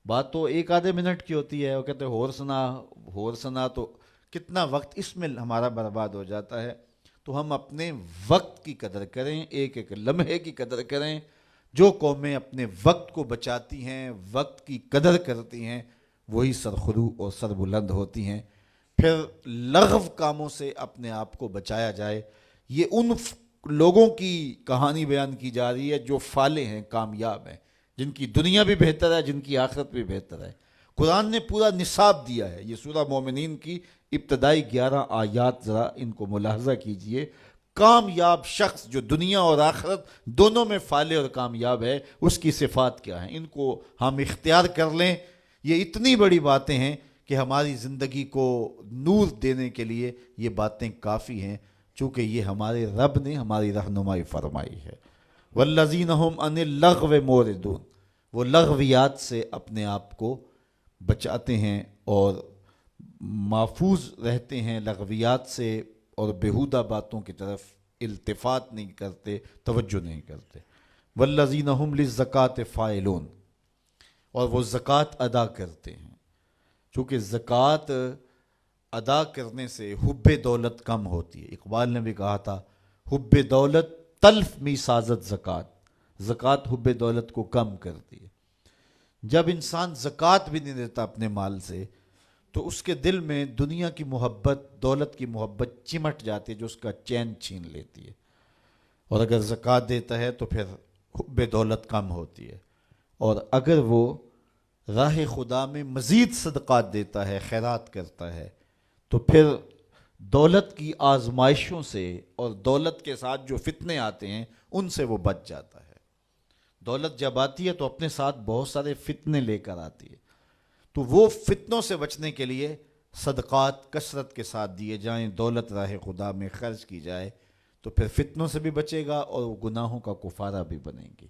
بات تو ایک آدھے منٹ کی ہوتی ہے، وہ کہتے ہیں ہور سنا تو کتنا وقت اس میں ہمارا برباد ہو جاتا ہے۔ تو ہم اپنے وقت کی قدر کریں، ایک ایک لمحے کی قدر کریں۔ جو قومیں اپنے وقت کو بچاتی ہیں، وقت کی قدر کرتی ہیں، وہی سرخرو اور سربلند ہوتی ہیں۔ پھر لغو کاموں سے اپنے آپ کو بچایا جائے۔ یہ ان لوگوں کی کہانی بیان کی جا رہی ہے جو فالح ہیں، کامیاب ہیں، جن کی دنیا بھی بہتر ہے، جن کی آخرت بھی بہتر ہے۔ قرآن نے پورا نصاب دیا ہے۔ یہ سورہ مومنین کی ابتدائی 11 آیات ذرا ان کو ملاحظہ کیجئے۔ کامیاب شخص جو دنیا اور آخرت دونوں میں فالح اور کامیاب ہے، اس کی صفات کیا ہیں، ان کو ہم اختیار کر لیں۔ یہ اتنی بڑی باتیں ہیں کہ ہماری زندگی کو نور دینے کے لیے یہ باتیں کافی ہیں، چونکہ یہ ہمارے رب نے ہماری رہنمائی فرمائی ہے۔ والذین هم عن اللغو معرضون، وہ لغویات سے اپنے آپ کو بچاتے ہیں اور محفوظ رہتے ہیں لغویات سے، اور بیہودہ باتوں کی طرف التفات نہیں کرتے، توجہ نہیں کرتے۔ والذین هم للزکاۃ فاعلون، اور وہ زکوٰۃ ادا کرتے ہیں۔ چونکہ زکوٰۃ ادا کرنے سے حب دولت کم ہوتی ہے۔ اقبال نے بھی کہا تھا حب دولت تلف می سازت زکوٰۃ، زکوٰۃ حب دولت کو کم کرتی ہے۔ جب انسان زکوٰۃ بھی نہیں دیتا اپنے مال سے تو اس کے دل میں دنیا کی محبت، دولت کی محبت چمٹ جاتی ہے جو اس کا چین چھین لیتی ہے، اور اگر زکوٰۃ دیتا ہے تو پھر حب دولت کم ہوتی ہے۔ اور اگر وہ راہ خدا میں مزید صدقات دیتا ہے، خیرات کرتا ہے، تو پھر دولت کی آزمائشوں سے اور دولت کے ساتھ جو فتنے آتے ہیں ان سے وہ بچ جاتا ہے۔ دولت جب آتی ہے تو اپنے ساتھ بہت سارے فتنے لے کر آتی ہے، تو وہ فتنوں سے بچنے کے لیے صدقات کثرت کے ساتھ دیے جائیں، دولت راہ خدا میں خرچ کی جائے، تو پھر فتنوں سے بھی بچے گا اور وہ گناہوں کا کفارہ بھی بنے گی۔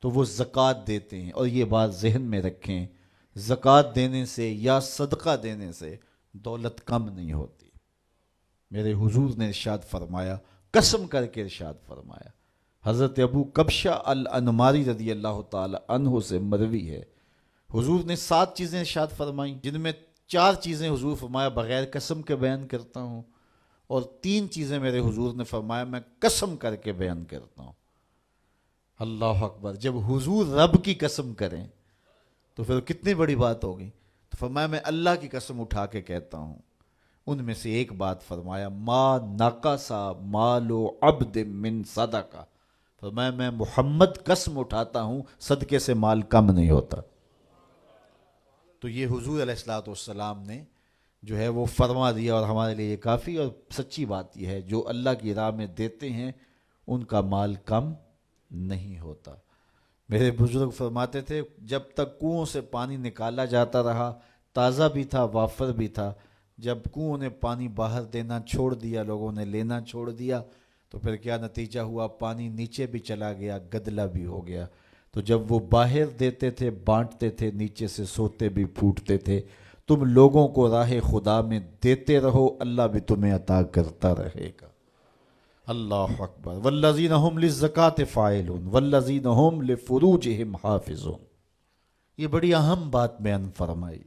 تو وہ زکوٰۃ دیتے ہیں، اور یہ بات ذہن میں رکھیں، زکوٰۃ دینے سے یا صدقہ دینے سے دولت کم نہیں ہوتی۔ میرے حضور نے ارشاد فرمایا، قسم کر کے ارشاد فرمایا، حضرت ابو کبشہ الانماری رضی اللہ تعالی عنہ سے مروی ہے، حضور نے 7 چیزیں ارشاد فرمائیں، جن میں 4 چیزیں حضور فرمایا بغیر قسم کے بیان کرتا ہوں، اور 3 چیزیں میرے حضور نے فرمایا میں قسم کر کے بیان کرتا ہوں۔ اللہ اکبر! جب حضور رب کی قسم کریں تو پھر کتنی بڑی بات ہوگی۔ تو فرمایا میں اللہ کی قسم اٹھا کے کہتا ہوں۔ ان میں سے ایک بات فرمایا، ما نقص مال عبد من صدقہ، فرمایا میں محمد قسم اٹھاتا ہوں صدقے سے مال کم نہیں ہوتا۔ تو یہ حضور علیہ الصلوۃ والسلام نے جو ہے وہ فرما دیا، اور ہمارے لیے یہ کافی اور سچی بات یہ ہے، جو اللہ کی راہ میں دیتے ہیں ان کا مال کم نہیں ہوتا۔ میرے بزرگ فرماتے تھے جب تک کنوؤں سے پانی نکالا جاتا رہا، تازہ بھی تھا وافر بھی تھا، جب کنوؤں نے پانی باہر دینا چھوڑ دیا، لوگوں نے لینا چھوڑ دیا، تو پھر کیا نتیجہ ہوا؟ پانی نیچے بھی چلا گیا، گدلا بھی ہو گیا۔ تو جب وہ باہر دیتے تھے، بانٹتے تھے، نیچے سے سوتے بھی پھوٹتے تھے۔ تم لوگوں کو راہ خدا میں دیتے رہو، اللہ بھی تمہیں عطا کرتا رہے گا۔ اللہ اکبر! والذین هم للزکاۃ فاعلون والذین هم لفروجہم حافظون، یہ بڑی اہم بات بیان فرمائی۔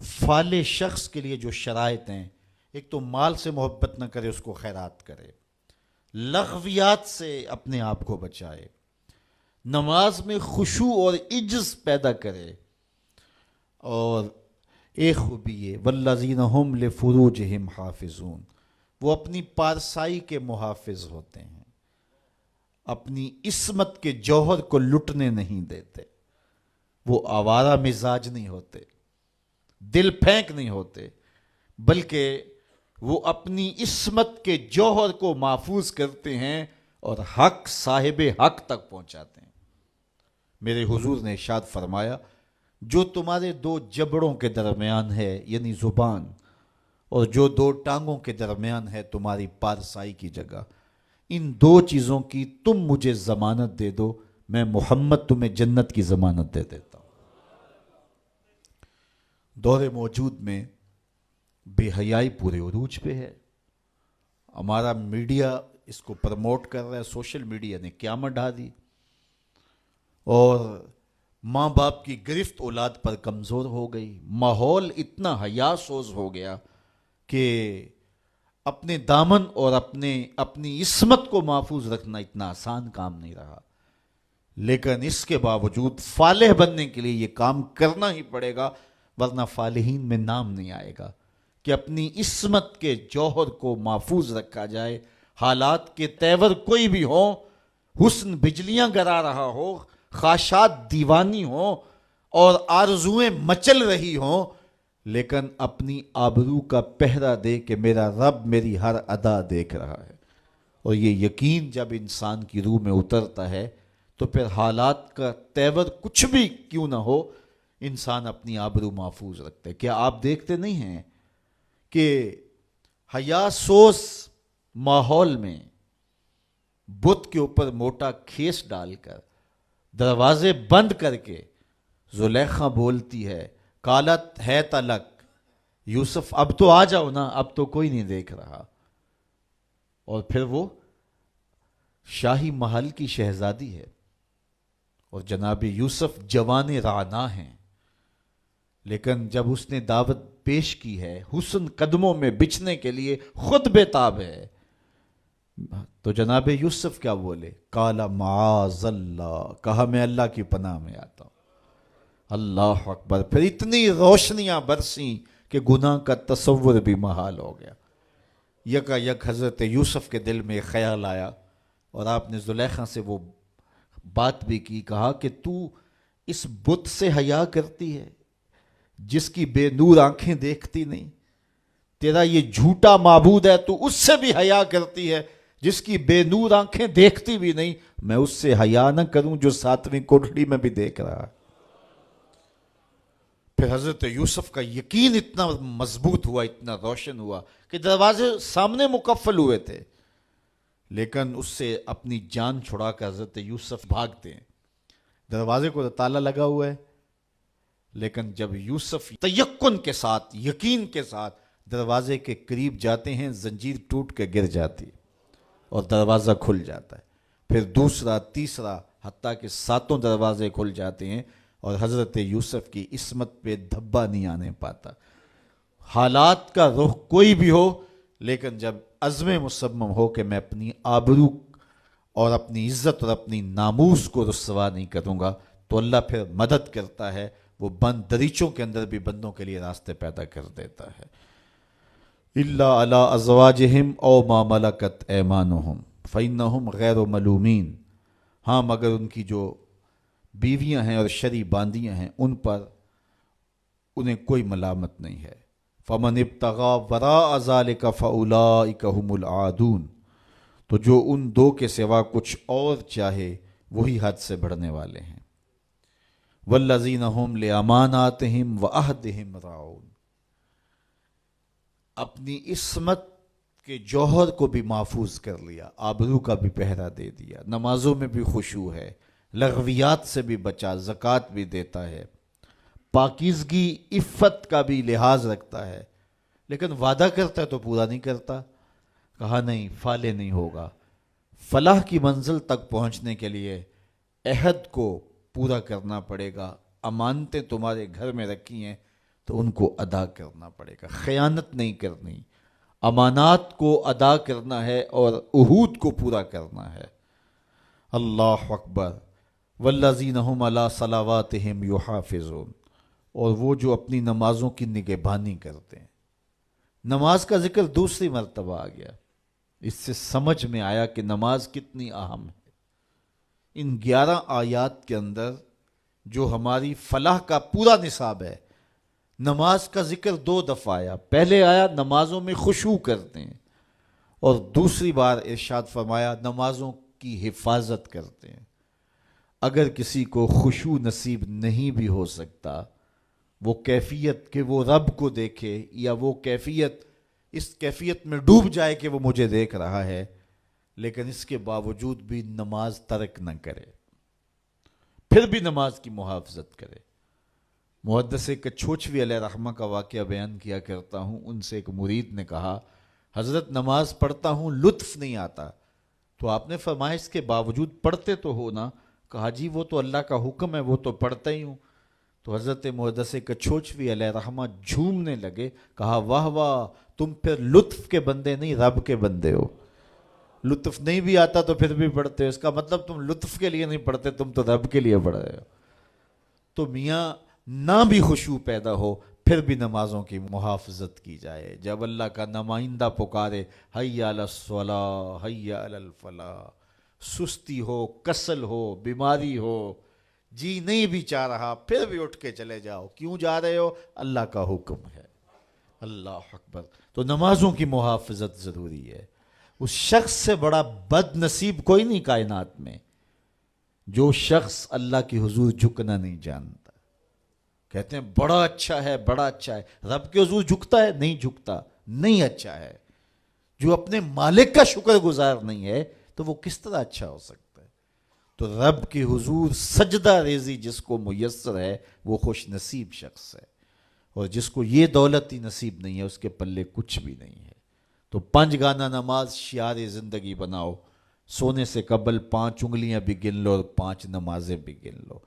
فالح شخص کے لیے جو شرائط ہیں، ایک تو مال سے محبت نہ کرے، اس کو خیرات کرے، لغویات سے اپنے آپ کو بچائے، نماز میں خشوع اور عجز پیدا کرے، اور ایک خوبی یہ والذین هم لفروجہم حافظون، وہ اپنی پارسائی کے محافظ ہوتے ہیں، اپنی عصمت کے جوہر کو لٹنے نہیں دیتے، وہ آوارہ مزاج نہیں ہوتے، دل پھینک نہیں ہوتے، بلکہ وہ اپنی عصمت کے جوہر کو محفوظ کرتے ہیں اور حق صاحب حق تک پہنچاتے ہیں۔ میرے حضور نے ارشاد فرمایا جو تمہارے دو جبڑوں کے درمیان ہے یعنی زبان، اور جو دو ٹانگوں کے درمیان ہے تمہاری پارسائی کی جگہ، ان دو چیزوں کی تم مجھے ضمانت دے دو، میں محمد تمہیں جنت کی ضمانت دے دیتا ہوں۔ دور موجود میں بے حیائی پورے عروج پہ ہے۔ ہمارا میڈیا اس کو پروموٹ کر رہا ہے، سوشل میڈیا نے قیامت ڈھا دی، اور ماں باپ کی گرفت اولاد پر کمزور ہو گئی۔ ماحول اتنا حیا سوز ہو گیا کہ اپنے دامن اور اپنی عصمت کو محفوظ رکھنا اتنا آسان کام نہیں رہا، لیکن اس کے باوجود فالح بننے کے لیے یہ کام کرنا ہی پڑے گا، ورنہ فالحین میں نام نہیں آئے گا، کہ اپنی عصمت کے جوہر کو محفوظ رکھا جائے۔ حالات کے تیور کوئی بھی ہوں، حسن بجلیاں گرا رہا ہو، خواہشات دیوانی ہوں اور آرزویں مچل رہی ہوں، لیکن اپنی آبرو کا پہرا دے کہ میرا رب میری ہر ادا دیکھ رہا ہے۔ اور یہ یقین جب انسان کی روح میں اترتا ہے تو پھر حالات کا تیور کچھ بھی کیوں نہ ہو، انسان اپنی آبرو محفوظ رکھتا ہے۔ کیا آپ دیکھتے نہیں ہیں کہ حیا سوز ماحول میں بت کے اوپر موٹا کھیس ڈال کر دروازے بند کر کے زلیخا بولتی ہے قالت ہے تلک یوسف اب تو آ جاؤ نا، اب تو کوئی نہیں دیکھ رہا، اور پھر وہ شاہی محل کی شہزادی ہے اور جناب یوسف جوان رانا ہیں، لیکن جب اس نے دعوت پیش کی ہے حسن قدموں میں بچھنے کے لیے خود بےتاب ہے، تو جناب یوسف کیا بولے؟ قال معاذ اللہ، کہا میں اللہ کی پناہ میں آتا ہوں۔ اللہ اکبر! پھر اتنی روشنیاں برسیں کہ گناہ کا تصور بھی محال ہو گیا۔ یکا یک حضرت یوسف کے دل میں خیال آیا اور آپ نے زلیخا سے وہ بات بھی کی، کہا کہ تو اس بت سے حیا کرتی ہے جس کی بے نور آنکھیں دیکھتی نہیں، تیرا یہ جھوٹا معبود ہے، تو اس سے بھی حیا کرتی ہے جس کی بے نور آنکھیں دیکھتی بھی نہیں، میں اس سے حیا نہ کروں جو ساتویں کوٹڑی میں بھی دیکھ رہا ہے۔ پھر حضرت یوسف کا یقین اتنا مضبوط ہوا، اتنا روشن ہوا کہ دروازے سامنے مقفل ہوئے تھے، لیکن اس سے اپنی جان چھڑا کر حضرت یوسف بھاگتے ہیں۔ دروازے کو تالا لگا ہوا ہے، لیکن جب یوسف تیقن کے ساتھ، یقین کے ساتھ دروازے کے قریب جاتے ہیں، زنجیر ٹوٹ کے گر جاتی اور دروازہ کھل جاتا ہے۔ پھر دوسرا، تیسرا، حتیٰ کہ 7 دروازے کھل جاتے ہیں اور حضرت یوسف کی عصمت پہ دھبا نہیں آنے پاتا۔ حالات کا رخ کوئی بھی ہو، لیکن جب عزم مصمم ہو کہ میں اپنی آبرو اور اپنی عزت اور اپنی ناموس کو رسوا نہیں کروں گا، تو اللہ پھر مدد کرتا ہے، وہ بند دریچوں کے اندر بھی بندوں کے لیے راستے پیدا کر دیتا ہے۔ الا علی ازواجہم او ما ملکت ایمانہم فانہم غیر ملومین، ہاں مگر ان کی جو بیویاں ہیں اور شرعی باندیاں ہیں ان پر انہیں کوئی ملامت نہیں ہے۔ فمن ابتغى وراء ذلك فاولئک هم العادون، تو جو ان دو کے سوا کچھ اور چاہے وہی حد سے بڑھنے والے ہیں۔ والذین هم لاماناتہم وعہدہم راعون، اپنی عصمت کے جوہر کو بھی محفوظ کر لیا، آبرو کا بھی پہرا دے دیا، نمازوں میں بھی خشوع ہے، لغویات سے بھی بچا، زکوٰۃ بھی دیتا ہے، پاکیزگی عفت کا بھی لحاظ رکھتا ہے، لیکن وعدہ کرتا ہے تو پورا نہیں کرتا۔ کہا نہیں، فالح نہیں ہوگا۔ فلاح کی منزل تک پہنچنے کے لیے عہد کو پورا کرنا پڑے گا، امانتیں تمہارے گھر میں رکھی ہیں تو ان کو ادا کرنا پڑے گا، خیانت نہیں کرنی، امانات کو ادا کرنا ہے اور عہود کو پورا کرنا ہے۔ اللہ اکبر! والذین هم علی صلواتہم یحافظون، اور وہ جو اپنی نمازوں کی نگہبانی کرتے ہیں۔ نماز کا ذکر دوسری مرتبہ آ گیا، اس سے سمجھ میں آیا کہ نماز کتنی اہم ہے۔ ان 11 آیات کے اندر جو ہماری فلاح کا پورا نصاب ہے، نماز کا ذکر 2 دفعہ آیا۔ پہلے آیا نمازوں میں خشوع کرتے ہیں، اور دوسری بار ارشاد فرمایا نمازوں کی حفاظت کرتے ہیں۔ اگر کسی کو خشوع نصیب نہیں بھی ہو سکتا، وہ کیفیت کہ وہ رب کو دیکھے، یا وہ کیفیت اس کیفیت میں ڈوب جائے کہ وہ مجھے دیکھ رہا ہے، لیکن اس کے باوجود بھی نماز ترک نہ کرے، پھر بھی نماز کی محافظت کرے۔ محدث کچھوچوی علیہ رحمہ کا واقعہ بیان کیا کرتا ہوں۔ ان سے ایک مرید نے کہا، حضرت نماز پڑھتا ہوں لطف نہیں آتا، تو آپ نے فرمایا اس کے باوجود پڑھتے تو ہو نا؟ کہا جی وہ تو اللہ کا حکم ہے، وہ تو پڑھتا ہی ہوں۔ تو حضرت محدث کچھوچوی علیہ رحمہ جھومنے لگے، کہا واہ واہ، تم پھر لطف کے بندے نہیں رب کے بندے ہو۔ لطف نہیں بھی آتا تو پھر بھی پڑھتے ہو، اس کا مطلب تم لطف کے لیے نہیں پڑھتے، تم تو رب کے لیے پڑھ رہے ہو۔ تو میاں نہ بھی خشوع پیدا ہو پھر بھی نمازوں کی محافظت کی جائے۔ جب اللہ کا نمائندہ پکارے حی علی الصلاۃ حی علی الفلاح، سستی ہو، کسل ہو، بیماری ہو، جی نہیں بھی چاہ رہا، پھر بھی اٹھ کے چلے جاؤ۔ کیوں جا رہے ہو؟ اللہ کا حکم ہے۔ اللہ اکبر۔ تو نمازوں کی محافظت ضروری ہے۔ اس شخص سے بڑا بد نصیب کوئی نہیں کائنات میں، جو شخص اللہ کے حضور جھکنا نہیں جانتا۔ کہتے ہیں بڑا اچھا ہے، بڑا اچھا ہے، رب کے حضور جھکتا ہے؟ نہیں جھکتا، نہیں اچھا ہے۔ جو اپنے مالک کا شکر گزار نہیں ہے تو وہ کس طرح اچھا ہو سکتا ہے؟ تو رب کے حضور سجدہ ریزی جس کو میسر ہے وہ خوش نصیب شخص ہے، اور جس کو یہ دولت ہی نصیب نہیں ہے اس کے پلے کچھ بھی نہیں ہے۔ تو 5 گانا نماز شعار زندگی بناؤ۔ سونے سے قبل 5 انگلیاں بھی گن لو اور 5 نمازیں بھی گن لو۔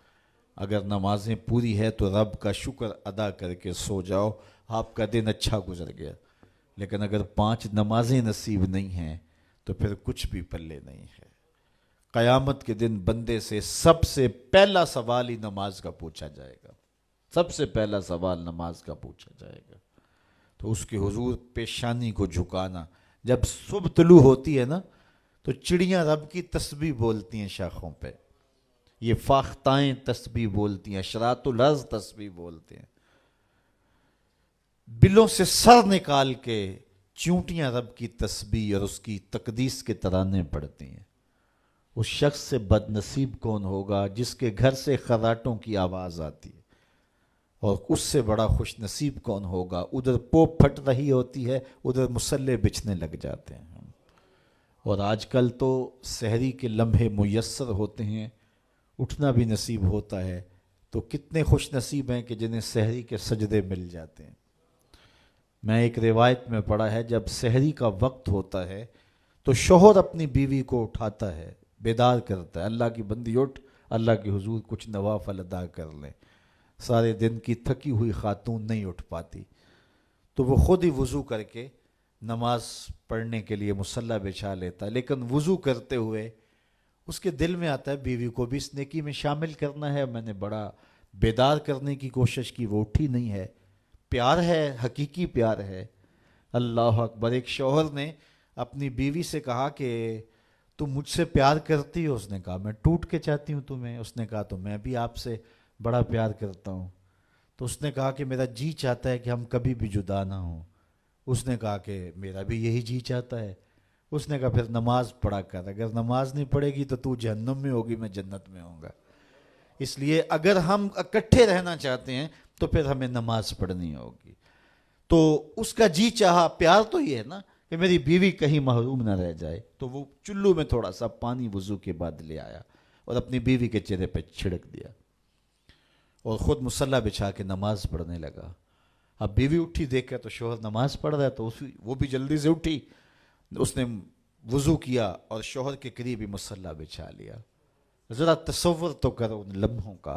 اگر نمازیں پوری ہے تو رب کا شکر ادا کر کے سو جاؤ، آپ کا دن اچھا گزر گیا۔ لیکن اگر 5 نمازیں نصیب نہیں ہیں تو پھر کچھ بھی پلے نہیں ہے۔ قیامت کے دن بندے سے سب سے پہلا سوال ہی نماز کا پوچھا جائے گا، سب سے پہلا سوال نماز کا پوچھا جائے گا۔ تو اس کے حضور پیشانی کو جھکانا۔ جب صبح طلوع ہوتی ہے نا تو چڑیاں رب کی تسبیح بولتی ہیں شاخوں پہ، یہ فاختائیں تسبیح بولتی ہیں، اشراط الارض تسبیح بولتے ہیں، بلوں سے سر نکال کے چونٹیاں رب کی تسبیح اور اس کی تقدیس کے ترانے پڑھتی ہیں۔ اس شخص سے بد نصیب کون ہوگا جس کے گھر سے خراٹوں کی آواز آتی ہے، اور اس سے بڑا خوش نصیب کون ہوگا ادھر پوپ پھٹ رہی ہوتی ہے، ادھر مسلح بچھنے لگ جاتے ہیں۔ اور آج کل تو سحری کے لمحے میسر ہوتے ہیں، اٹھنا بھی نصیب ہوتا ہے، تو کتنے خوش نصیب ہیں کہ جنہیں سحری کے سجدے مل جاتے ہیں۔ میں ایک روایت میں پڑھا ہے جب سحری کا وقت ہوتا ہے تو شوہر اپنی بیوی کو اٹھاتا ہے، بیدار کرتا ہے، اللہ کی بندی اٹھ، اللہ کے حضور کچھ نوافل ادا کر لیں۔ سارے دن کی تھکی ہوئی خاتون نہیں اٹھ پاتی تو وہ خود ہی وضو کر کے نماز پڑھنے کے لیے مصلی بچھا لیتا ہے، لیکن وضو کرتے ہوئے اس کے دل میں آتا ہے بیوی کو بھی اس نیکی میں شامل کرنا ہے۔ میں نے بڑا بیدار کرنے کی کوشش کی، وہ اٹھی نہیں ہے۔ پیار ہے، حقیقی پیار ہے۔ اللہ اکبر۔ ایک شوہر نے اپنی بیوی سے کہا کہ تم مجھ سے پیار کرتی ہو؟ اس نے کہا میں ٹوٹ کے چاہتی ہوں تمہیں۔ اس نے کہا تو میں بھی آپ سے بڑا پیار کرتا ہوں۔ تو اس نے کہا کہ میرا جی چاہتا ہے کہ ہم کبھی بھی جدا نہ ہوں۔ اس نے کہا کہ میرا بھی یہی جی چاہتا ہے۔ اس نے کہا پھر نماز پڑھا کر، اگر نماز نہیں پڑھے گی تو جہنم میں ہوگی، میں جنت میں ہوں گا۔ اس لیے اگر ہم اکٹھے رہنا چاہتے ہیں تو پھر ہمیں نماز پڑھنی ہوگی۔ تو اس کا جی چاہا، پیار تو یہ ہے نا کہ میری بیوی کہیں محروم نہ رہ جائے، تو وہ چلو میں تھوڑا سا پانی وضو کے بعد لے آیا اور اپنی بیوی کے چہرے پہ چھڑک دیا اور خود مصلی بچھا کے نماز پڑھنے لگا۔ اب بیوی اٹھی دیکھ کر تو شوہر نماز پڑھ رہا ہے تو وہ بھی جلدی سے اٹھی، اس نے وضو کیا اور شوہر کے قریب ہی مصلی بچھا لیا۔ ذرا تصور تو کرو ان لمحوں کا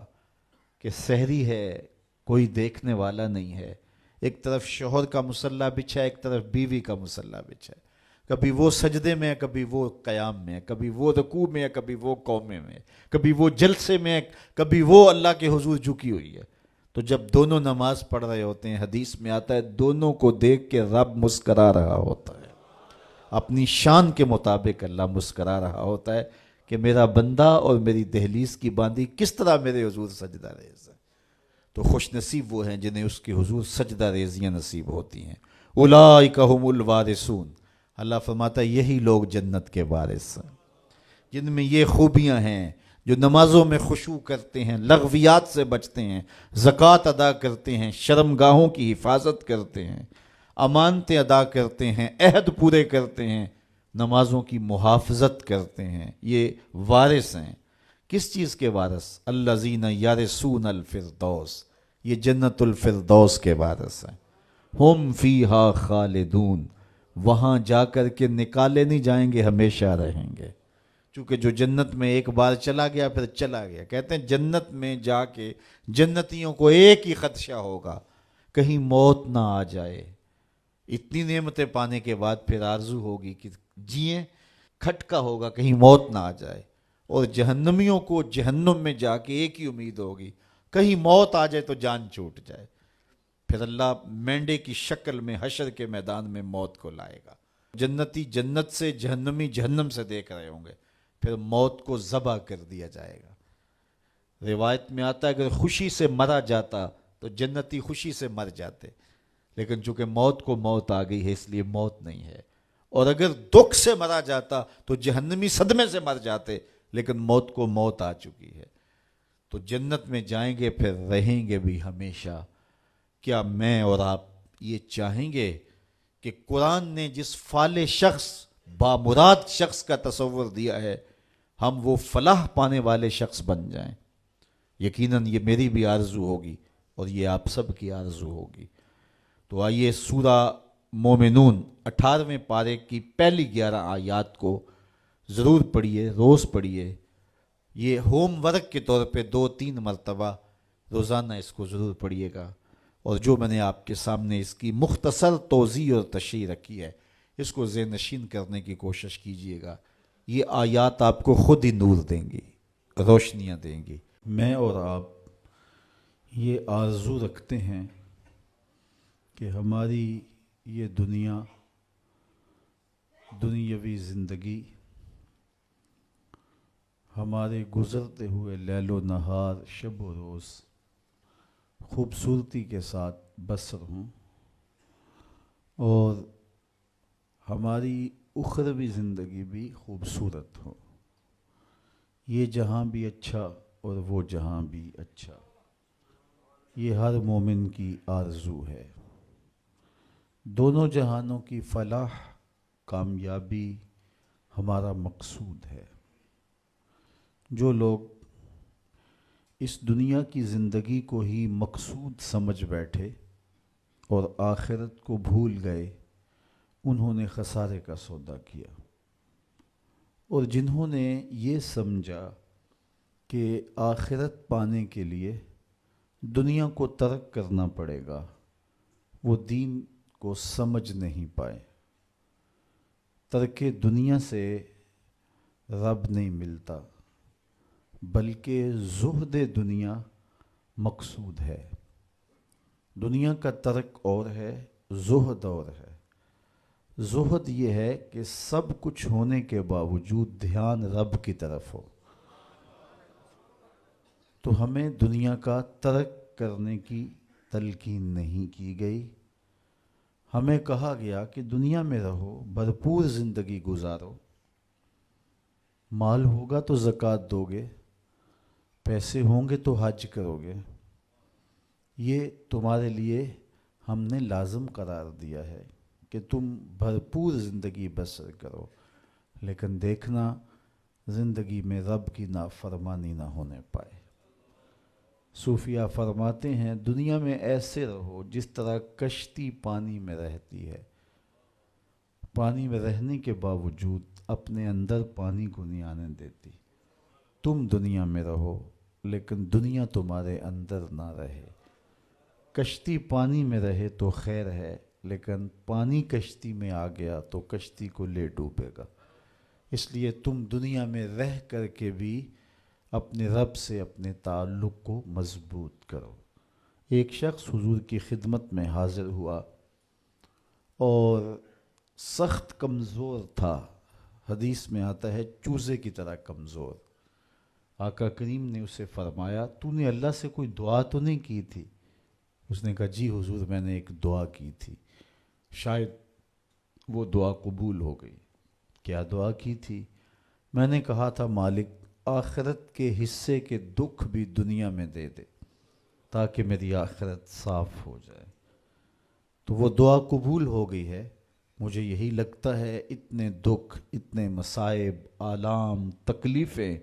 کہ سحری ہے، کوئی دیکھنے والا نہیں ہے، ایک طرف شوہر کا مصلی بچھا ہے، ایک طرف بیوی کا مصلی بچھا ہے، کبھی وہ سجدے میں ہے، کبھی وہ قیام میں ہے، کبھی وہ رکوع میں ہے، کبھی وہ قومے میں ہے، کبھی وہ جلسے میں ہے، کبھی وہ اللہ کے حضور جھکی ہوئی ہے۔ تو جب دونوں نماز پڑھ رہے ہوتے ہیں، حدیث میں آتا ہے دونوں کو دیکھ کے رب مسکرا رہا ہوتا ہے، اپنی شان کے مطابق اللہ مسکرا رہا ہوتا ہے کہ میرا بندہ اور میری دہلیز کی باندی کس طرح میرے حضور سجدہ ریز ہے۔ تو خوش نصیب وہ ہیں جنہیں اس کے حضور سجدہ ریزیاں نصیب ہوتی ہیں۔ اولئک ھم الوارثون، اللہ فرماتا ہے یہی لوگ جنت کے وارث ہیں۔ جن میں یہ خوبیاں ہیں، جو نمازوں میں خشوع کرتے ہیں، لغویات سے بچتے ہیں، زکوٰۃ ادا کرتے ہیں، شرمگاہوں کی حفاظت کرتے ہیں، امانتیں ادا کرتے ہیں، عہد پورے کرتے ہیں، نمازوں کی محافظت کرتے ہیں، یہ وارث ہیں۔ کس چیز کے وارث؟ الذین یرثون الفردوس، یہ جنت الفردوس کے وارث ہیں۔ ہم فیہا خالدون، وہاں جا کر کے نکالے نہیں جائیں گے، ہمیشہ رہیں گے۔ چونکہ جو جنت میں ایک بار چلا گیا پھر چلا گیا۔ کہتے ہیں جنت میں جا کے جنتیوں کو ایک ہی خدشہ ہوگا، کہیں موت نہ آ جائے۔ اتنی نعمتیں پانے کے بعد پھر آرزو ہوگی کہ جئیں، کھٹکا ہوگا کہیں موت نہ آ جائے۔ اور جہنمیوں کو جہنم میں جا کے ایک ہی امید ہوگی، کہیں موت آ جائے تو جان چھوٹ جائے۔ پھر اللہ مینڈے کی شکل میں حشر کے میدان میں موت کو لائے گا۔ جنتی جنت سے، جہنمی جہنم سے دیکھ رہے ہوں گے، پھر موت کو ذبح کر دیا جائے گا۔ روایت میں آتا ہے اگر خوشی سے مرا جاتا تو جنتی خوشی سے مر جاتے، لیکن چونکہ موت کو موت آ گئی ہے اس لیے موت نہیں ہے۔ اور اگر دکھ سے مرا جاتا تو جہنمی صدمے سے مر جاتے، لیکن موت کو موت آ چکی ہے۔ تو جنت میں جائیں گے پھر رہیں گے بھی ہمیشہ۔ کیا میں اور آپ یہ چاہیں گے کہ قرآن نے جس فالح شخص، بامراد شخص کا تصور دیا ہے، ہم وہ فلاح پانے والے شخص بن جائیں؟ یقیناً یہ میری بھی آرزو ہوگی اور یہ آپ سب کی آرزو ہوگی۔ تو آئیے سورہ مومنون 18ویں پارے کی پہلی 11 آیات کو ضرور پڑھیے، روز پڑھیے۔ یہ ہوم ورک کے طور پہ 2-3 مرتبہ روزانہ اس کو ضرور پڑھیے گا۔ اور جو میں نے آپ کے سامنے اس کی مختصر توضیح اور تشریح رکھی ہے، اس کو ذہن نشین کرنے کی کوشش کیجیے گا۔ یہ آیات آپ کو خود ہی نور دیں گی، روشنیاں دیں گی۔ میں اور آپ یہ آرزو رکھتے ہیں کہ ہماری یہ دنیاوی زندگی ہمارے گزرتے ہوئے لیل و نہار، شب و روز خوبصورتی کے ساتھ بسر ہوں، اور ہماری اخروی زندگی بھی خوبصورت ہو۔ یہ جہاں بھی اچھا اور وہ جہاں بھی اچھا، یہ ہر مومن کی آرزو ہے۔ دونوں جہانوں کی فلاح، کامیابی ہمارا مقصود ہے۔ جو لوگ اس دنیا کی زندگی کو ہی مقصود سمجھ بیٹھے اور آخرت کو بھول گئے، انہوں نے خسارے کا سودا کیا۔ اور جنہوں نے یہ سمجھا کہ آخرت پانے کے لیے دنیا کو ترک کرنا پڑے گا، وہ دین کو سمجھ نہیں پائے۔ ترک دنیا سے رب نہیں ملتا، بلکہ زہد دنیا مقصود ہے۔ دنیا کا ترک اور ہے، زہد اور ہے۔ زہد یہ ہے کہ سب کچھ ہونے کے باوجود دھیان رب کی طرف ہو۔ تو ہمیں دنیا کا ترک کرنے کی تلقین نہیں کی گئی۔ ہمیں کہا گیا کہ دنیا میں رہو، بھرپور زندگی گزارو، مال ہوگا تو زکوٰۃ دو گے، پیسے ہوں گے تو حج کرو گے، یہ تمہارے لیے ہم نے لازم قرار دیا ہے کہ تم بھرپور زندگی بسر کرو، لیکن دیکھنا زندگی میں رب کی نافرمانی نہ ہونے پائے۔ صوفیہ فرماتے ہیں دنیا میں ایسے رہو جس طرح کشتی پانی میں رہتی ہے، پانی میں رہنے کے باوجود اپنے اندر پانی کو نہیں آنے دیتی۔ تم دنیا میں رہو لیکن دنیا تمہارے اندر نہ رہے۔ کشتی پانی میں رہے تو خیر ہے، لیکن پانی کشتی میں آ گیا تو کشتی کو لے ڈوبے گا۔ اس لیے تم دنیا میں رہ کر کے بھی اپنے رب سے اپنے تعلق کو مضبوط کرو۔ ایک شخص حضور کی خدمت میں حاضر ہوا اور سخت کمزور تھا، حدیث میں آتا ہے چوزے کی طرح کمزور۔ آقا کریم نے اسے فرمایا تو نے اللہ سے کوئی دعا تو نہیں کی تھی؟ اس نے کہا جی حضور میں نے ایک دعا کی تھی، شاید وہ دعا قبول ہو گئی۔ کیا دعا کی تھی؟ میں نے کہا تھا مالک آخرت کے حصے کے دکھ بھی دنیا میں دے دے تاکہ میری آخرت صاف ہو جائے. تو وہ دعا قبول ہو گئی ہے. مجھے یہی لگتا ہے اتنے دکھ، اتنے مصائب، آلام، تکلیفیں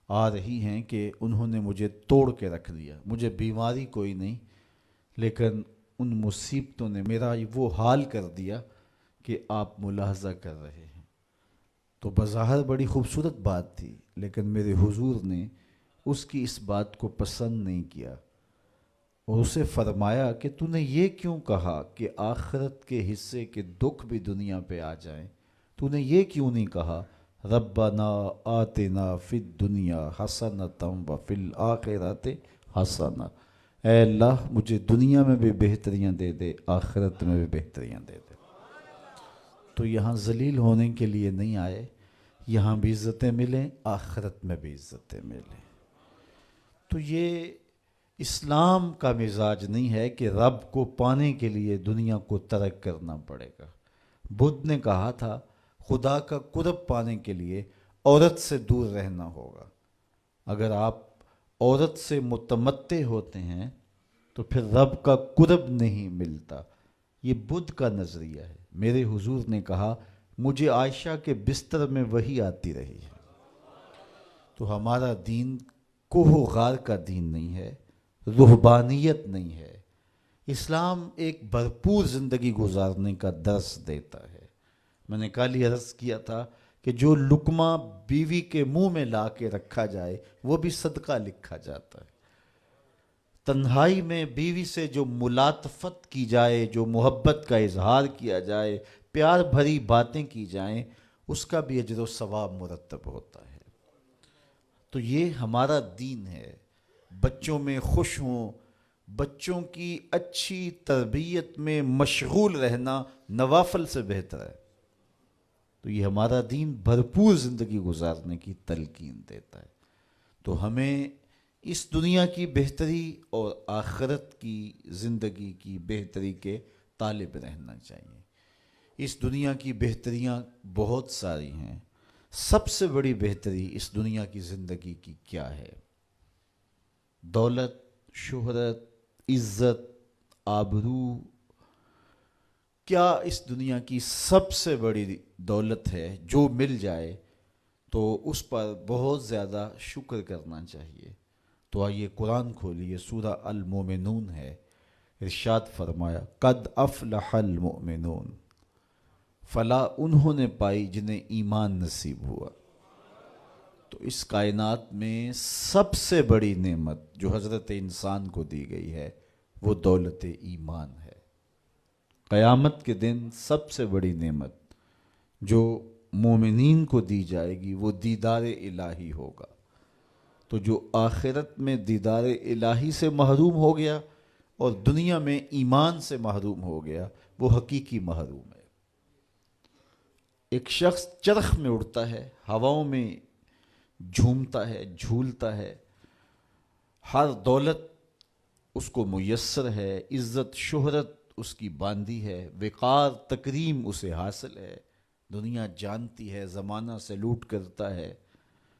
آ رہی ہیں کہ انہوں نے مجھے توڑ کے رکھ دیا. مجھے بیماری کوئی نہیں، لیکن ان مصیبتوں نے میرا وہ حال کر دیا کہ آپ ملاحظہ کر رہے ہیں. تو بظاہر بڑی خوبصورت بات تھی، لیکن میرے حضور نے اس کی اس بات کو پسند نہیں کیا اور اسے فرمایا کہ تو نے یہ کیوں کہا کہ آخرت کے حصے کے دکھ بھی دنیا پہ آ جائیں؟ تو نے یہ کیوں نہیں کہا ربنا آتنا فی الدنیا حسنۃ وفی الآخرۃ حسنہ؟ اے اللہ مجھے دنیا میں بھی بہتریاں دے دے، آخرت میں بھی بہتریاں دے دے. تو یہاں ذلیل ہونے کے لیے نہیں آئے، یہاں بھی عزتیں ملیں، آخرت میں بھی عزتیں ملیں. تو یہ اسلام کا مزاج نہیں ہے کہ رب کو پانے کے لیے دنیا کو ترک کرنا پڑے گا. بدھ نے کہا تھا خدا کا قرب پانے کے لیے عورت سے دور رہنا ہوگا. اگر آپ عورت سے متمتع ہوتے ہیں تو پھر رب کا قرب نہیں ملتا. یہ بدھ کا نظریہ ہے. میرے حضور نے کہا مجھے عائشہ کے بستر میں وحی آتی رہی ہے. تو ہمارا دین کوہ و غار کا دین نہیں ہے، رہبانیت نہیں ہے. اسلام ایک بھرپور زندگی گزارنے کا درس دیتا ہے. میں نے کل ہی عرض کیا تھا کہ جو لقمہ بیوی کے منہ میں لا کے رکھا جائے وہ بھی صدقہ لکھا جاتا ہے. تنہائی میں بیوی سے جو ملاطفت کی جائے، جو محبت کا اظہار کیا جائے، پیار بھری باتیں کی جائیں، اس کا بھی اجر و ثواب مرتب ہوتا ہے. تو یہ ہمارا دین ہے. بچوں میں خوش ہوں، بچوں کی اچھی تربیت میں مشغول رہنا نوافل سے بہتر ہے. تو یہ ہمارا دین بھرپور زندگی گزارنے کی تلقین دیتا ہے. تو ہمیں اس دنیا کی بہتری اور آخرت کی زندگی کی بہتری کے طالب رہنا چاہیے. اس دنیا کی بہتریاں بہت ساری ہیں. سب سے بڑی بہتری اس دنیا کی زندگی کی کیا ہے؟ دولت، شہرت، عزت، آبرو. کیا اس دنیا کی سب سے بڑی دولت ہے جو مل جائے تو اس پر بہت زیادہ شکر کرنا چاہیے. تو آئیے قرآن کھولیے، سورہ المومنون ہے. ارشاد فرمایا قد افلح المؤمنون، فلاح انہوں نے پائی جنہیں ایمان نصیب ہوا. تو اس کائنات میں سب سے بڑی نعمت جو حضرت انسان کو دی گئی ہے وہ دولت ایمان ہے. قیامت کے دن سب سے بڑی نعمت جو مومنین کو دی جائے گی وہ دیدار الہی ہوگا. تو جو آخرت میں دیدار الہی سے محروم ہو گیا اور دنیا میں ایمان سے محروم ہو گیا وہ حقیقی محروم ہے. ایک شخص چرخ میں اڑتا ہے، ہواؤں میں جھومتا ہے، جھولتا ہے، ہر دولت اس کو میسر ہے، عزت شہرت اس کی باندھی ہے، وقار تکریم اسے حاصل ہے، دنیا جانتی ہے، زمانہ سلوٹ کرتا ہے،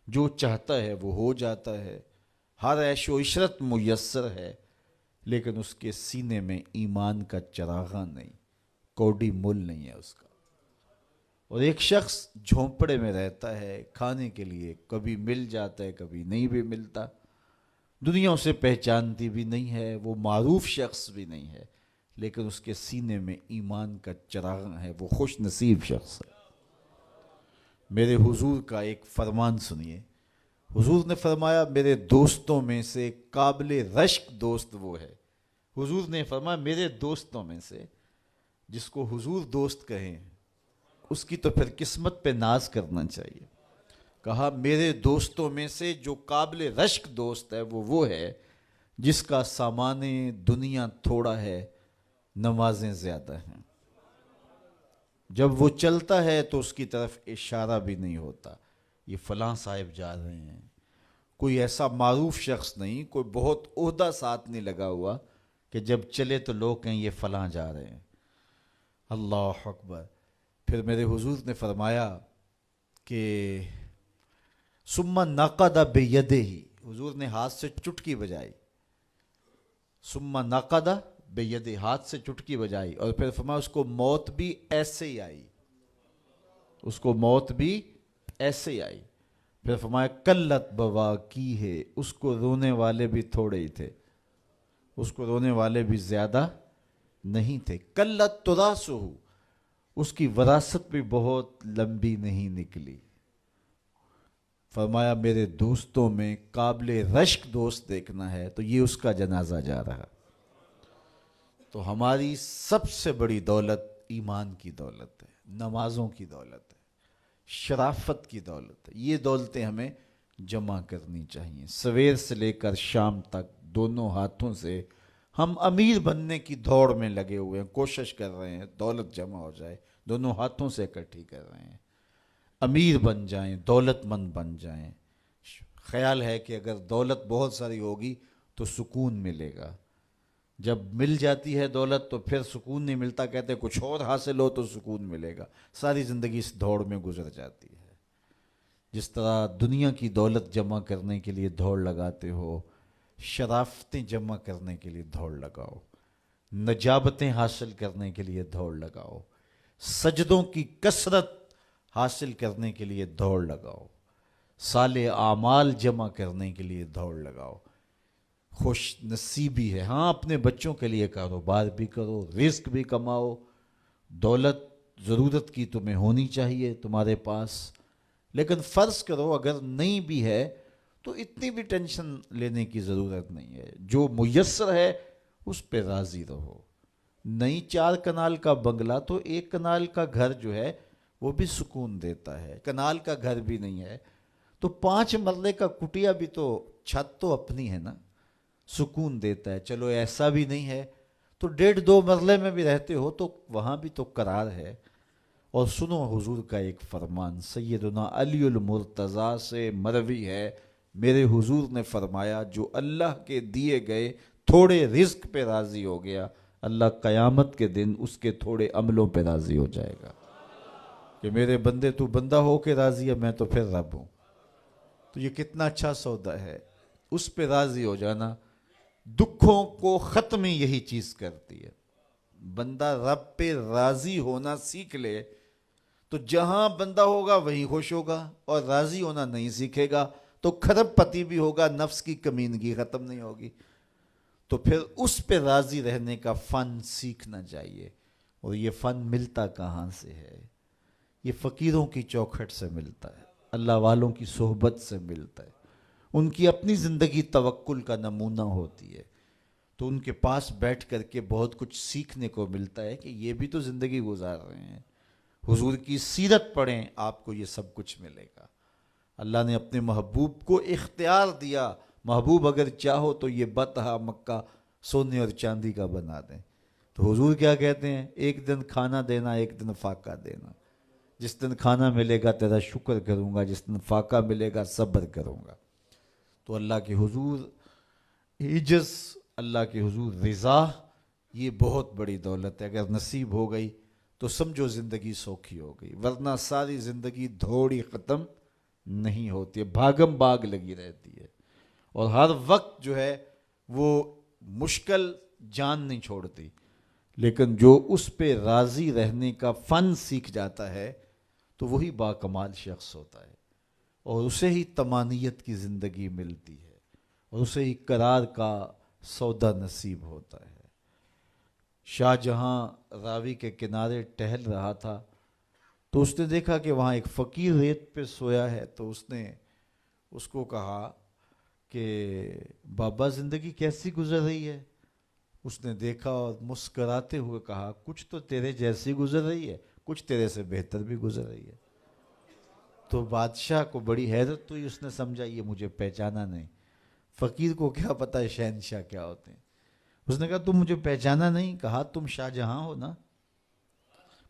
جو چاہتا ہے وہ ہو جاتا ہے، ہر عیش و عشرت میسر ہے، لیکن اس کے سینے میں ایمان کا چراغاں نہیں، کوڈی مل نہیں ہے اس کا. اور ایک شخص جھونپڑے میں رہتا ہے، کھانے کے لیے کبھی مل جاتا ہے کبھی نہیں بھی ملتا، دنیا اسے پہچانتی بھی نہیں ہے، وہ معروف شخص بھی نہیں ہے، لیکن اس کے سینے میں ایمان کا چراغاں ہے، وہ خوش نصیب شخص ہے. میرے حضور کا ایک فرمان سنیے. حضور نے فرمایا میرے دوستوں میں سے قابل رشک دوست وہ ہے. حضور نے فرمایا میرے دوستوں میں سے، جس کو حضور دوست کہیں اس کی تو پھر قسمت پہ ناز کرنا چاہیے. کہا میرے دوستوں میں سے جو قابل رشک دوست ہے وہ ہے جس کا سامان دنیا تھوڑا ہے، نمازیں زیادہ ہیں. جب وہ چلتا ہے تو اس کی طرف اشارہ بھی نہیں ہوتا، یہ فلاں صاحب جا رہے ہیں. کوئی ایسا معروف شخص نہیں، کوئی بہت عہدہ ساتھ نہیں لگا ہوا کہ جب چلے تو لوگ کہیں یہ فلاں جا رہے ہیں. اللہ اکبر. پھر میرے حضور نے فرمایا کہ ثم نقد بیدہ، حضور نے ہاتھ سے چٹکی بجائی، ثم نقد بیدہ، ہاتھ سے چٹکی بجائی، اور پھر فرمایا اس کو موت بھی ایسے ہی آئی، اس کو موت بھی ایسے ہی آئی۔ پھر فرمایا قلت بواکی ہے، اس کو رونے والے بھی تھوڑے ہی تھے، اس کو رونے والے بھی زیادہ نہیں تھے۔ قلت تراسہ، اس کی وراثت بھی بہت لمبی نہیں نکلی۔ فرمایا میرے دوستوں میں قابل رشک دوست دیکھنا ہے تو یہ اس کا جنازہ جا رہا۔ تو ہماری سب سے بڑی دولت ایمان کی دولت ہے، نمازوں کی دولت ہے، شرافت کی دولت ہے۔ یہ دولتیں ہمیں جمع کرنی چاہیے۔ سویر سے لے کر شام تک دونوں ہاتھوں سے ہم امیر بننے کی دوڑ میں لگے ہوئے ہیں، کوشش کر رہے ہیں دولت جمع ہو جائے، دونوں ہاتھوں سے اکٹھی کر رہے ہیں، امیر بن جائیں، دولت مند بن جائیں۔ خیال ہے کہ اگر دولت بہت ساری ہوگی تو سکون ملے گا، جب مل جاتی ہے دولت تو پھر سکون نہیں ملتا، کہتے کچھ اور حاصل ہو تو سکون ملے گا، ساری زندگی اس دوڑ میں گزر جاتی ہے۔ جس طرح دنیا کی دولت جمع کرنے کے لیے دوڑ لگاتے ہو، شرافتیں جمع کرنے کے لیے دوڑ لگاؤ، نجابتیں حاصل کرنے کے لیے دوڑ لگاؤ، سجدوں کی کثرت حاصل کرنے کے لیے دوڑ لگاؤ، صالح اعمال جمع کرنے کے لیے دوڑ لگاؤ۔ خوش نصیبی ہے، ہاں اپنے بچوں کے لیے کاروبار بھی کرو، رزق بھی کماؤ، دولت ضرورت کی تمہیں ہونی چاہیے تمہارے پاس، لیکن فرض کرو اگر نہیں بھی ہے تو اتنی بھی ٹینشن لینے کی ضرورت نہیں ہے، جو میسر ہے اس پہ راضی رہو۔ نہیں 4 کنال کا بنگلہ تو 1 کنال کا گھر جو ہے وہ بھی سکون دیتا ہے، کنال کا گھر بھی نہیں ہے تو 5 مرلے کا کٹیا بھی تو، چھت تو اپنی ہے نا، سکون دیتا ہے۔ چلو ایسا بھی نہیں ہے تو 1.5-2 مرلے میں بھی رہتے ہو تو وہاں بھی تو قرار ہے۔ اور سنو حضور کا ایک فرمان، سیدنا علی المرتضیٰ سے مروی ہے، میرے حضور نے فرمایا جو اللہ کے دیے گئے تھوڑے رزق پہ راضی ہو گیا، اللہ قیامت کے دن اس کے تھوڑے عملوں پہ راضی ہو جائے گا، کہ میرے بندے تو بندہ ہو کے راضی ہے، میں تو پھر رب ہوں۔ تو یہ کتنا اچھا سودا ہے، اس پہ راضی ہو جانا۔ دکھوں کو ختم یہی چیز کرتی ہے، بندہ رب پہ راضی ہونا سیکھ لے تو جہاں بندہ ہوگا وہیں خوش ہوگا، اور راضی ہونا نہیں سیکھے گا تو کھرب پتی بھی ہوگا، نفس کی کمینگی ختم نہیں ہوگی۔ تو پھر اس پہ راضی رہنے کا فن سیکھنا چاہیے، اور یہ فن ملتا کہاں سے ہے؟ یہ فقیروں کی چوکھٹ سے ملتا ہے، اللہ والوں کی صحبت سے ملتا ہے، ان کی اپنی زندگی توکل کا نمونہ ہوتی ہے، تو ان کے پاس بیٹھ کر کے بہت کچھ سیکھنے کو ملتا ہے کہ یہ بھی تو زندگی گزار رہے ہیں۔ حضور کی سیرت پڑھیں، آپ کو یہ سب کچھ ملے گا۔ اللہ نے اپنے محبوب کو اختیار دیا، محبوب اگر چاہو تو یہ بطحہ مکہ سونے اور چاندی کا بنا دیں۔ تو حضور کیا کہتے ہیں؟ ایک دن کھانا دینا، ایک دن فاقہ دینا۔ جس دن کھانا ملے گا تیرا شکر کروں گا، جس دن فاقہ ملے گا صبر کروں گا۔ تو اللہ کے حضور عجز، اللہ کے حضور رضا، یہ بہت بڑی دولت ہے۔ اگر نصیب ہو گئی تو سمجھو زندگی سوکھی ہو گئی، ورنہ ساری زندگی دھوڑی ختم نہیں ہوتی ہے، بھاگم بھاگ لگی رہتی ہے، اور ہر وقت جو ہے وہ مشکل جان نہیں چھوڑتی۔ لیکن جو اس پہ راضی رہنے کا فن سیکھ جاتا ہے تو وہی باکمال شخص ہوتا ہے، اور اسے ہی طمانیت کی زندگی ملتی ہے، اور اسے ہی قرار کا سودا نصیب ہوتا ہے۔ شاہ جہاں راوی کے کنارے ٹہل رہا تھا تو اس نے دیکھا کہ وہاں ایک فقیر ریت پہ سویا ہے، تو اس نے اس کو کہا کہ بابا زندگی کیسی گزر رہی ہے؟ اس نے دیکھا اور مسکراتے ہوئے کہا کچھ تو تیرے جیسی گزر رہی ہے، کچھ تیرے سے بہتر بھی گزر رہی ہے۔ تو بادشاہ کو بڑی حیرت ہوئی، اس نے سمجھا یہ مجھے پہچانا نہیں، فقیر کو کیا پتہ شہنشاہ کیا ہوتے ہیں۔ اس نے کہا تم مجھے پہچانا نہیں؟ کہا تم شاہ جہاں ہو نا،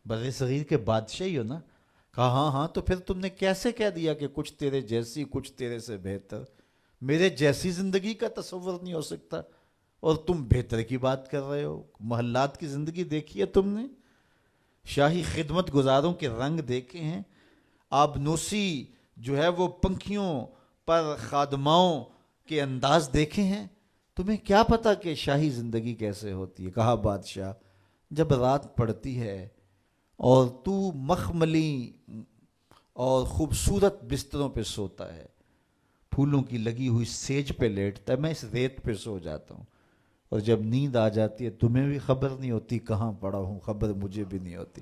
بر صغیر کے بادشاہ ہی ہو نا؟ کہا ہاں ہاں، تو پھر تم نے کیسے کہہ دیا کہ کچھ تیرے جیسی کچھ تیرے سے بہتر؟ میرے جیسی زندگی کا تصور نہیں ہو سکتا، اور تم بہتر کی بات کر رہے ہو۔ محلات کی زندگی دیکھی ہے تم نے؟ شاہی خدمت گزاروں کے رنگ دیکھے ہیں؟ آبنوسی جو ہے وہ پنکھیوں پر خادماؤں کے انداز دیکھے ہیں؟ تمہیں کیا پتا کہ شاہی زندگی کیسے ہوتی ہے؟ کہا بادشاہ جب رات پڑتی ہے اور تو مخملی اور خوبصورت بستروں پہ سوتا ہے، پھولوں کی لگی ہوئی سیج پہ لیٹتا ہے، میں اس ریت پہ سو جاتا ہوں، اور جب نیند آ جاتی ہے تمہیں بھی خبر نہیں ہوتی کہاں پڑا ہوں، خبر مجھے بھی نہیں ہوتی،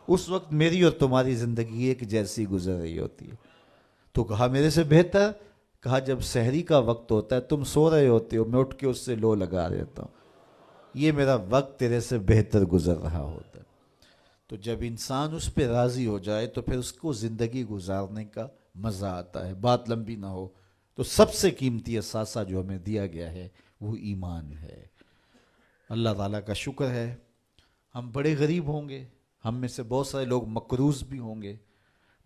اس وقت میری اور تمہاری زندگی ایک جیسی گزر رہی ہوتی ہے۔ تو کہا میرے سے بہتر، کہا جب سحری کا وقت ہوتا ہے تم سو رہے ہوتے ہو، میں اٹھ کے اس سے لو لگا دیتا ہوں، یہ میرا وقت تیرے سے بہتر گزر رہا ہوتا ہے۔ تو جب انسان اس پہ راضی ہو جائے تو پھر اس کو زندگی گزارنے کا مزہ آتا ہے۔ بات لمبی نہ ہو تو سب سے قیمتی اثاثہ جو ہمیں دیا گیا ہے وہ ایمان ہے۔ اللہ تعالیٰ کا شکر ہے، ہم بڑے غریب ہوں گے، ہم میں سے بہت سارے لوگ مقروض بھی ہوں گے،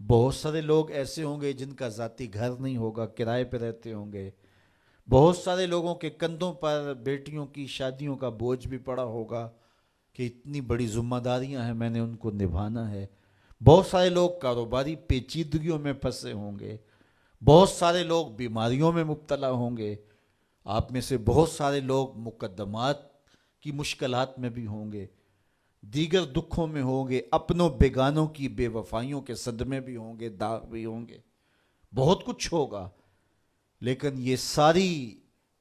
بہت سارے لوگ ایسے ہوں گے جن کا ذاتی گھر نہیں ہوگا، کرائے پہ رہتے ہوں گے، بہت سارے لوگوں کے کندھوں پر بیٹیوں کی شادیوں کا بوجھ بھی پڑا ہوگا کہ اتنی بڑی ذمہ داریاں ہیں، میں نے ان کو نبھانا ہے، بہت سارے لوگ کاروباری پیچیدگیوں میں پھنسے ہوں گے، بہت سارے لوگ بیماریوں میں مبتلا ہوں گے، آپ میں سے بہت سارے لوگ مقدمات کی مشکلات میں بھی ہوں گے، دیگر دکھوں میں ہوں گے، اپنوں بیگانوں کی بے وفائیوں کے صدمے بھی ہوں گے، داغ بھی ہوں گے، بہت کچھ ہوگا، لیکن یہ ساری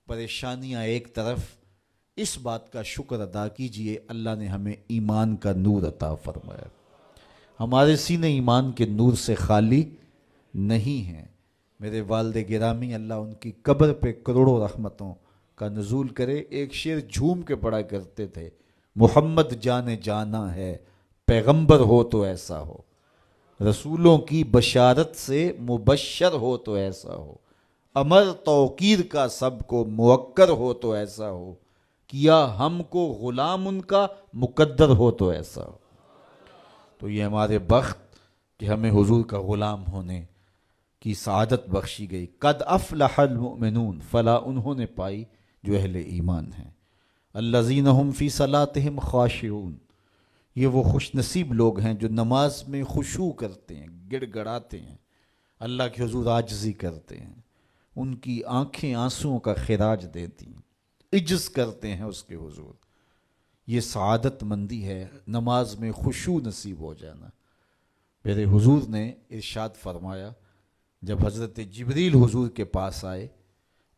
پریشانیاں ایک طرف، اس بات کا شکر ادا کیجئے اللہ نے ہمیں ایمان کا نور عطا فرمایا، ہمارے سینے ایمان کے نور سے خالی نہیں ہیں۔ میرے والد گرامی اللہ ان کی قبر پہ کروڑوں رحمتوں کا نزول کرے، ایک شعر جھوم کے پڑھا کرتے تھے، محمد جان جانا ہے، پیغمبر ہو تو ایسا ہو، رسولوں کی بشارت سے مبشر ہو تو ایسا ہو، امر توقیر کا سب کو موکر ہو تو ایسا ہو، کیا ہم کو غلام ان کا مقدر ہو تو ایسا ہو۔ تو یہ ہمارے بخت کہ ہمیں حضور کا غلام ہونے کی سعادت بخشی گئی۔ قد افلح المؤمنون، فلاح انہوں نے پائی جو اہل ایمان ہیں۔ الذین هم فی صلاتہم خاشعون، یہ وہ خوش نصیب لوگ ہیں جو نماز میں خشوع کرتے ہیں، گڑ گڑاتے ہیں، اللہ کے حضور عاجزی کرتے ہیں، ان کی آنکھیں آنسوؤں کا خراج دیتی ہیں، عجز کرتے ہیں اس کے حضور۔ یہ سعادت مندی ہے، نماز میں خشوع نصیب ہو جانا۔ میرے حضور نے ارشاد فرمایا، جب حضرت جبریل حضور کے پاس آئے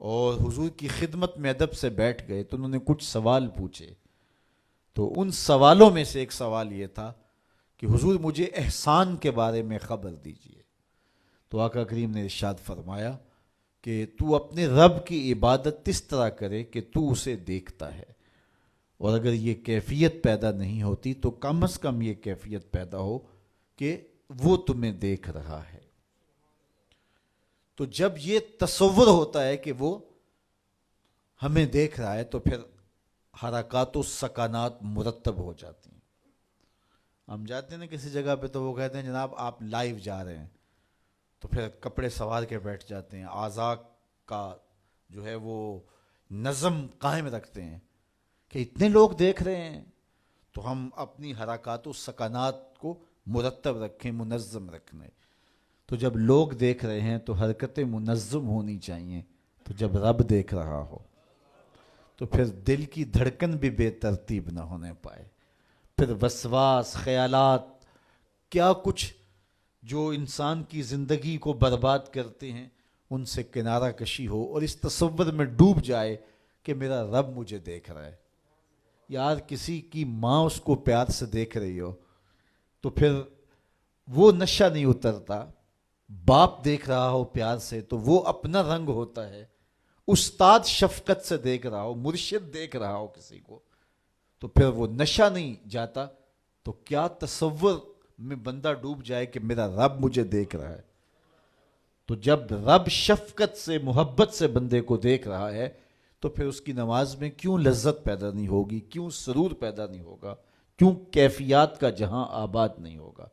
اور حضور کی خدمت میں ادب سے بیٹھ گئے تو انہوں نے کچھ سوال پوچھے، تو ان سوالوں میں سے ایک سوال یہ تھا کہ حضور مجھے احسان کے بارے میں خبر دیجئے۔ تو آقا کریم نے ارشاد فرمایا کہ تو اپنے رب کی عبادت اس طرح کرے کہ تو اسے دیکھتا ہے، اور اگر یہ کیفیت پیدا نہیں ہوتی تو کم از کم یہ کیفیت پیدا ہو کہ وہ تمہیں دیکھ رہا ہے۔ تو جب یہ تصور ہوتا ہے کہ وہ ہمیں دیکھ رہا ہے تو پھر حرکات و سکانات مرتب ہو جاتی ہیں۔ ہم جاتے ہیں نا کسی جگہ پہ تو وہ کہتے ہیں جناب آپ لائیو جا رہے ہیں، تو پھر کپڑے سوار کے بیٹھ جاتے ہیں، اعضاء کا جو ہے وہ نظم قائم رکھتے ہیں کہ اتنے لوگ دیکھ رہے ہیں تو ہم اپنی حرکات و سکانات کو مرتب رکھیں، منظم رکھیں۔ تو جب لوگ دیکھ رہے ہیں تو حرکتیں منظم ہونی چاہیے، تو جب رب دیکھ رہا ہو تو پھر دل کی دھڑکن بھی بے ترتیب نہ ہونے پائے، پھر وسواس، خیالات، کیا کچھ جو انسان کی زندگی کو برباد کرتے ہیں ان سے کنارہ کشی ہو، اور اس تصور میں ڈوب جائے کہ میرا رب مجھے دیکھ رہا ہے۔ یار کسی کی ماں اس کو پیار سے دیکھ رہی ہو تو پھر وہ نشہ نہیں اترتا، باپ دیکھ رہا ہو پیار سے تو وہ اپنا رنگ ہوتا ہے، استاد شفقت سے دیکھ رہا ہو، مرشد دیکھ رہا ہو کسی کو تو پھر وہ نشہ نہیں جاتا، تو کیا تصور میں بندہ ڈوب جائے کہ میرا رب مجھے دیکھ رہا ہے۔ تو جب رب شفقت سے، محبت سے بندے کو دیکھ رہا ہے تو پھر اس کی نماز میں کیوں لذت پیدا نہیں ہوگی، کیوں سرور پیدا نہیں ہوگا، کیوں کیفیات کا جہاں آباد نہیں ہوگا۔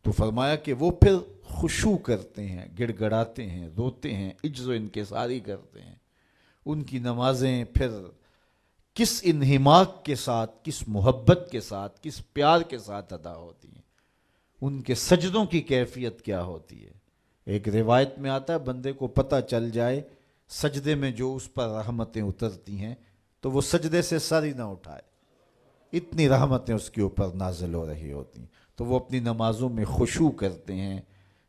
تو فرمایا کہ وہ پھر خشوع کرتے ہیں، گڑ گڑاتے ہیں، روتے ہیں، عجز و انکساری کرتے ہیں، ان کی نمازیں پھر کس انہماک کے ساتھ، کس محبت کے ساتھ، کس پیار کے ساتھ ادا ہوتی ہیں، ان کے سجدوں کی کیفیت کیا ہوتی ہے، ایک روایت میں آتا ہے بندے کو پتہ چل جائے سجدے میں جو اس پر رحمتیں اترتی ہیں تو وہ سجدے سے سر ہی نہ اٹھائے، اتنی رحمتیں اس کے اوپر نازل ہو رہی ہوتی ہیں۔ تو وہ اپنی نمازوں میں خشوع کرتے ہیں،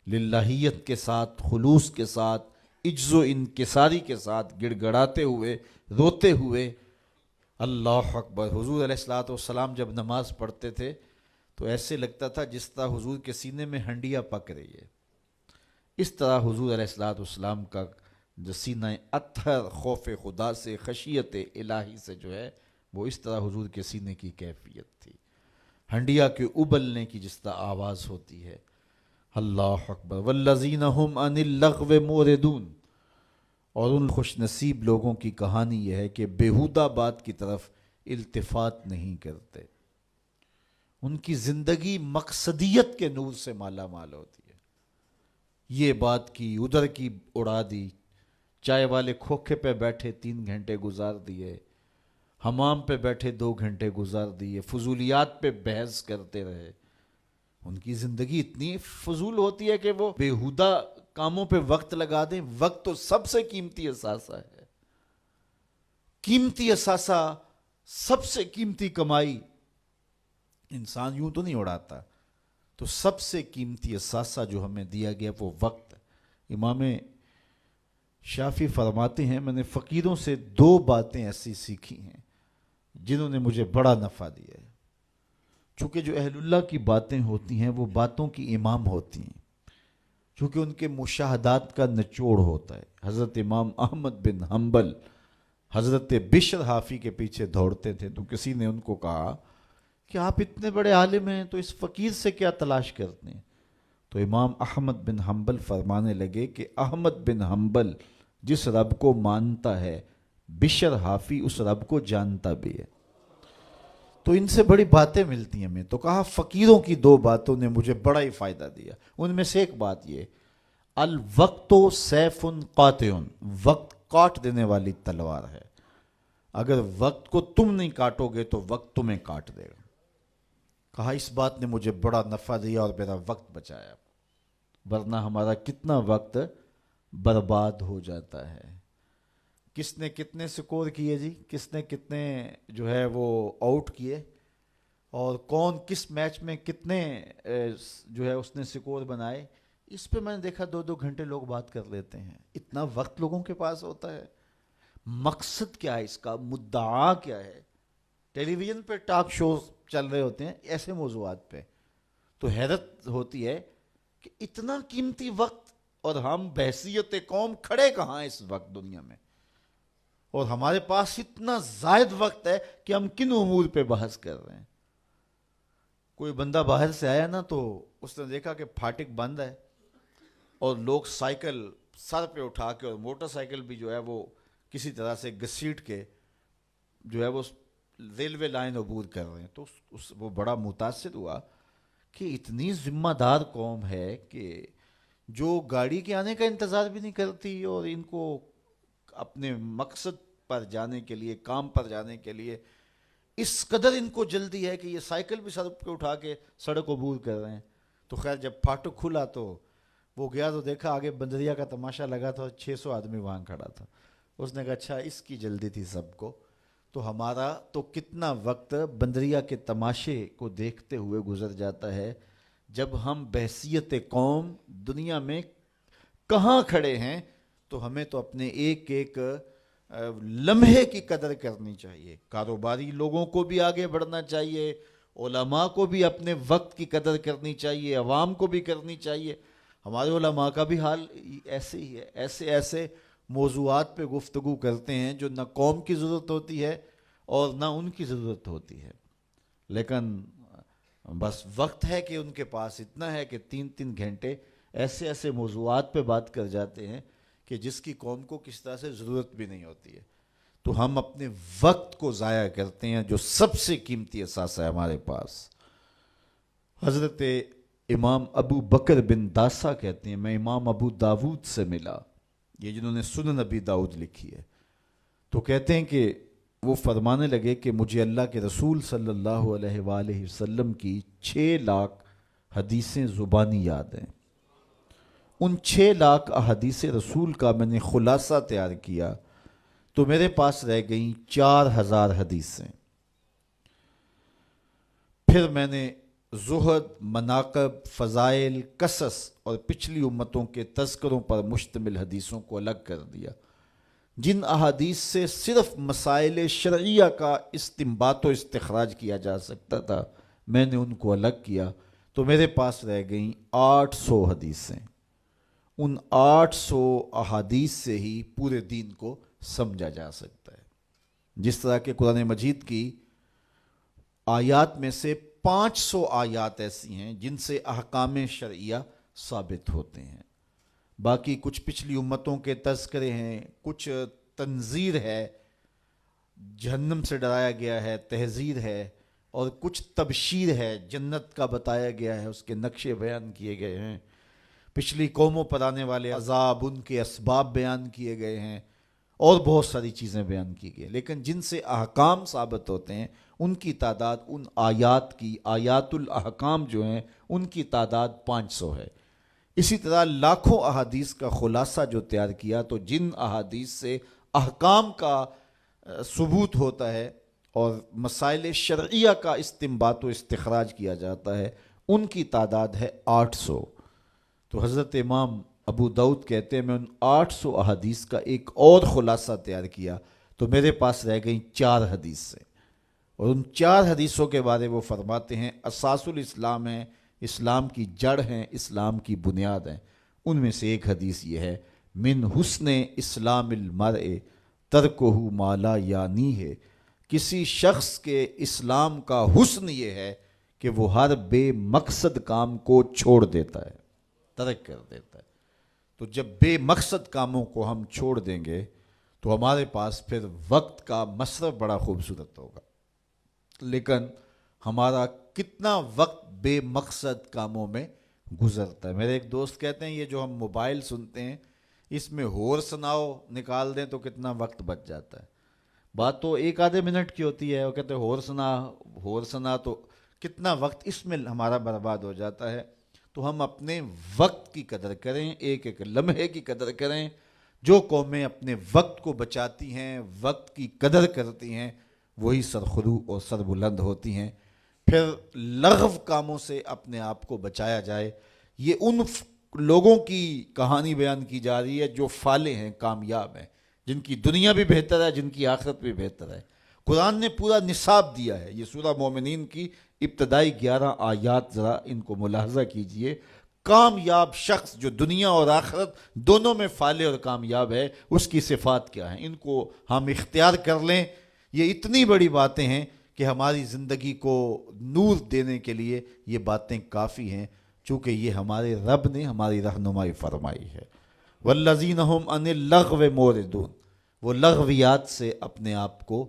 للہیت کے ساتھ، خلوص کے ساتھ، عجز و انکساری کے ساتھ، گڑ گڑاتے ہوئے، روتے ہوئے اللہ اکبر۔ حضور علیہ الصلوۃ والسلام جب نماز پڑھتے تھے تو ایسے لگتا تھا جس طرح حضور کے سینے میں ہنڈیا پک رہی ہے۔ اس طرح حضور علیہ الصلوۃ والسلام کا جو سینہ اطہر خوف خدا سے، خشیت الہی سے جو ہے، وہ اس طرح حضور کے سینے کی کیفیت تھی، ہنڈیا کے ابلنے کی جس طرح آواز ہوتی ہے۔ اللہ اکبر۔ والذین هم عن اللغو معرضون، اور ان خوش نصیب لوگوں کی کہانی یہ ہے کہ بیہودہ بات کی طرف التفات نہیں کرتے، ان کی زندگی مقصدیت کے نور سے مالا مال ہوتی ہے۔ یہ بات کی، ادھر کی اڑا دی، چائے والے کھوکھے پہ بیٹھے 3 گھنٹے گزار دیے، حمام پہ بیٹھے 2 گھنٹے گزار دیے، فضولیات پہ بحث کرتے رہے۔ ان کی زندگی اتنی فضول ہوتی ہے کہ وہ بیہودہ کاموں پہ وقت لگا دیں۔ وقت تو سب سے قیمتی اثاثہ ہے، قیمتی اثاثہ، سب سے قیمتی کمائی۔ انسان یوں تو نہیں اڑاتا، تو سب سے قیمتی اثاثہ جو ہمیں دیا گیا وہ وقت ہے۔ امام شافعی فرماتے ہیں میں نے فقیروں سے 2 باتیں ایسی سیکھی ہیں جنہوں نے مجھے بڑا نفع دیا ہے۔ چونکہ جو اہل اللہ کی باتیں ہوتی ہیں وہ باتوں کی امام ہوتی ہیں، چونکہ ان کے مشاہدات کا نچوڑ ہوتا ہے۔ حضرت امام احمد بن حنبل حضرت بشر حافی کے پیچھے دوڑتے تھے، تو کسی نے ان کو کہا کہ آپ اتنے بڑے عالم ہیں تو اس فقیر سے کیا تلاش کرتے ہیں؟ تو امام احمد بن حنبل فرمانے لگے کہ احمد بن حنبل جس رب کو مانتا ہے، بشر حافی اس رب کو جانتا بھی ہے، تو ان سے بڑی باتیں ملتی ہیں ہمیں۔ تو کہا فقیروں کی 2 باتوں نے مجھے بڑا ہی فائدہ دیا، ان میں سے ایک بات یہ، الوقت سیف قاطع، وقت کاٹ دینے والی تلوار ہے، اگر وقت کو تم نہیں کاٹو گے تو وقت تمہیں کاٹ دے گا۔ کہا اس بات نے مجھے بڑا نفع دیا اور میرا وقت بچایا، ورنہ ہمارا کتنا وقت برباد ہو جاتا ہے۔ کس نے کتنے سکور کیے جی، کس نے کتنے جو ہے وہ آؤٹ کیے، اور کون کس میچ میں کتنے جو ہے اس نے سکور بنائے، اس پہ میں نے دیکھا 2 گھنٹے لوگ بات کر لیتے ہیں۔ اتنا وقت لوگوں کے پاس ہوتا ہے؟ مقصد کیا ہے اس کا، مدعا کیا ہے؟ ٹیلی ویژن پہ ٹاک شوز چل رہے ہوتے ہیں ایسے موضوعات پہ، تو حیرت ہوتی ہے کہ اتنا قیمتی وقت، اور ہم بحیثیت قوم کھڑے کہاں ہیں اس وقت دنیا میں، اور ہمارے پاس اتنا زائد وقت ہے کہ ہم کن امور پہ بحث کر رہے ہیں۔ کوئی بندہ باہر سے آیا نا تو اس نے دیکھا کہ پھاٹک بند ہے اور لوگ سائیکل سر پہ اٹھا کے، اور موٹر سائیکل بھی جو ہے وہ کسی طرح سے گھسیٹ کے جو ہے وہ ریلوے لائن عبور کر رہے ہیں، تو وہ بڑا متاثر ہوا کہ اتنی ذمہ دار قوم ہے کہ جو گاڑی کے آنے کا انتظار بھی نہیں کرتی، اور ان کو اپنے مقصد پر جانے کے لیے، کام پر جانے کے لیے اس قدر ان کو جلدی ہے کہ یہ سائیکل بھی سڑک پہ اٹھا کے سڑک عبور کر رہے ہیں۔ تو خیر جب پھاٹک کھلا تو وہ گیا تو دیکھا آگے بندریا کا تماشا لگا تھا، 600 آدمی وہاں کھڑا تھا۔ اس نے کہا اچھا اس کی جلدی تھی سب کو، تو ہمارا تو کتنا وقت بندریا کے تماشے کو دیکھتے ہوئے گزر جاتا ہے، جب ہم بحیثیت قوم دنیا میں کہاں کھڑے ہیں۔ تو ہمیں تو اپنے ایک ایک لمحے کی قدر کرنی چاہیے، کاروباری لوگوں کو بھی آگے بڑھنا چاہیے، علماء کو بھی اپنے وقت کی قدر کرنی چاہیے، عوام کو بھی کرنی چاہیے۔ ہمارے علماء کا بھی حال ایسے ہی ہے، ایسے موضوعات پہ گفتگو کرتے ہیں جو نہ قوم کی ضرورت ہوتی ہے اور نہ ان کی ضرورت ہوتی ہے، لیکن بس وقت ہے کہ ان کے پاس اتنا ہے کہ 3 گھنٹے ایسے موضوعات پہ بات کر جاتے ہیں کہ جس کی قوم کو کس طرح سے ضرورت بھی نہیں ہوتی ہے۔ تو ہم اپنے وقت کو ضائع کرتے ہیں جو سب سے قیمتی اثاثہ ہے ہمارے پاس۔ حضرت امام ابو بکر بن داسا کہتے ہیں میں امام ابو داود سے ملا، یہ جنہوں نے سنن ابی داؤد لکھی ہے، تو کہتے ہیں کہ وہ فرمانے لگے کہ مجھے اللہ کے رسول صلی اللہ علیہ وآلہ وسلم کی 6 لاکھ حدیثیں زبانی یاد ہیں، ان 6 لاکھ احادیث رسول کا میں نے خلاصہ تیار کیا تو میرے پاس رہ گئیں 4000 حدیثیں۔ پھر میں نے زہد، مناقب، فضائل، قصص اور پچھلی امتوں کے تذکروں پر مشتمل حدیثوں کو الگ کر دیا۔ جن احادیث سے صرف مسائل شرعیہ کا استنباط و استخراج کیا جا سکتا تھا میں نے ان کو الگ کیا تو میرے پاس رہ گئیں 800 حدیثیں۔ ان 800 احادیث سے ہی پورے دین کو سمجھا جا سکتا ہے۔ جس طرح کہ قرآن مجید کی آیات میں سے 500 آیات ایسی ہیں جن سے احکام شرعیہ ثابت ہوتے ہیں، باقی کچھ پچھلی امتوں کے تذکرے ہیں، کچھ تنذیر ہے، جہنم سے ڈرایا گیا ہے، تحذیر ہے، اور کچھ تبشیر ہے، جنت کا بتایا گیا ہے، اس کے نقشے بیان کیے گئے ہیں، پچھلی قوموں پر آنے والے عذاب، ان کے اسباب بیان کیے گئے ہیں، اور بہت ساری چیزیں بیان کی گئی۔ لیکن جن سے احکام ثابت ہوتے ہیں ان کی تعداد، ان آیات کی، آیات الاحکام جو ہیں ان کی تعداد 500 ہے۔ اسی طرح لاکھوں احادیث کا خلاصہ جو تیار کیا تو جن احادیث سے احکام کا ثبوت ہوتا ہے اور مسائل شرعیہ کا استنباط و استخراج کیا جاتا ہے ان کی تعداد ہے 800۔ تو حضرت امام ابو داؤد کہتے ہیں میں ان 800 احادیث کا ایک اور خلاصہ تیار کیا تو میرے پاس رہ گئیں 4 حدیثیں، اور ان 4 حدیثوں کے بارے وہ فرماتے ہیں اساس الاسلام ہیں، اسلام کی جڑ ہیں، اسلام کی بنیاد ہیں۔ ان میں سے ایک حدیث یہ ہے من حسن اسلام المرء ترکہ ما لا یعنی ہے، کسی شخص کے اسلام کا حسن یہ ہے کہ وہ ہر بے مقصد کام کو چھوڑ دیتا ہے، ترک کر دیتا ہے۔ تو جب بے مقصد کاموں کو ہم چھوڑ دیں گے تو ہمارے پاس پھر وقت کا مصرف بڑا خوبصورت ہوگا، لیکن ہمارا کتنا وقت بے مقصد کاموں میں گزرتا ہے۔ میرے ایک دوست کہتے ہیں یہ جو ہم موبائل سنتے ہیں اس میں ہور سناؤ نکال دیں تو کتنا وقت بچ جاتا ہے۔ بات تو 1 آدھے منٹ کی ہوتی ہے، وہ کہتے ہیں ہور سنا تو کتنا وقت اس میں ہمارا برباد ہو جاتا ہے۔ تو ہم اپنے وقت کی قدر کریں، ایک ایک لمحے کی قدر کریں۔ جو قومیں اپنے وقت کو بچاتی ہیں، وقت کی قدر کرتی ہیں، وہی سرخرو اور سربلند ہوتی ہیں۔ پھر لغو کاموں سے اپنے آپ کو بچایا جائے۔ یہ ان لوگوں کی کہانی بیان کی جا رہی ہے جو فالح ہیں، کامیاب ہیں، جن کی دنیا بھی بہتر ہے، جن کی آخرت بھی بہتر ہے۔ قرآن نے پورا نصاب دیا ہے۔ یہ سورہ مومنین کی ابتدائی 11 آیات ذرا ان کو ملاحظہ کیجئے۔ کامیاب شخص جو دنیا اور آخرت دونوں میں فالح اور کامیاب ہے اس کی صفات کیا ہیں، ان کو ہم اختیار کر لیں۔ یہ اتنی بڑی باتیں ہیں کہ ہماری زندگی کو نور دینے کے لیے یہ باتیں کافی ہیں، چونکہ یہ ہمارے رب نے ہماری رہنمائی فرمائی ہے۔ والذین هم عن اللغو معرضون، وہ لغویات سے اپنے آپ کو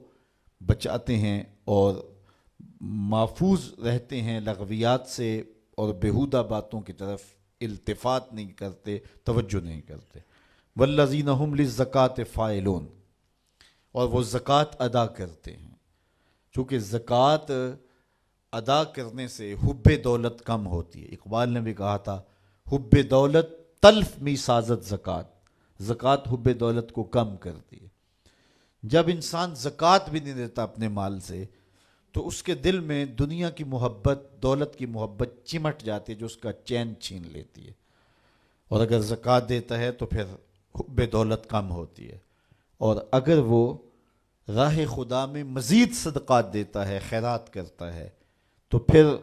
بچاتے ہیں اور محفوظ رہتے ہیں لغویات سے، اور بیہودہ باتوں کی طرف التفات نہیں کرتے، توجہ نہیں کرتے۔ والذین هم للزکوٰۃ فاعلون، اور وہ زکوٰۃ ادا کرتے ہیں۔ چونکہ زکوٰۃ ادا کرنے سے حب دولت کم ہوتی ہے۔ اقبال نے بھی کہا تھا حب دولت تلف می سازت زکوٰۃ، زکوٰۃ حب دولت کو کم کرتی ہے۔ جب انسان زکوٰۃ بھی نہیں دیتا اپنے مال سے تو اس کے دل میں دنیا کی محبت، دولت کی محبت چمٹ جاتی ہے جو اس کا چین چھین لیتی ہے، اور اگر زکوٰۃ دیتا ہے تو پھر حب دولت کم ہوتی ہے، اور اگر وہ راہ خدا میں مزید صدقات دیتا ہے، خیرات کرتا ہے، تو پھر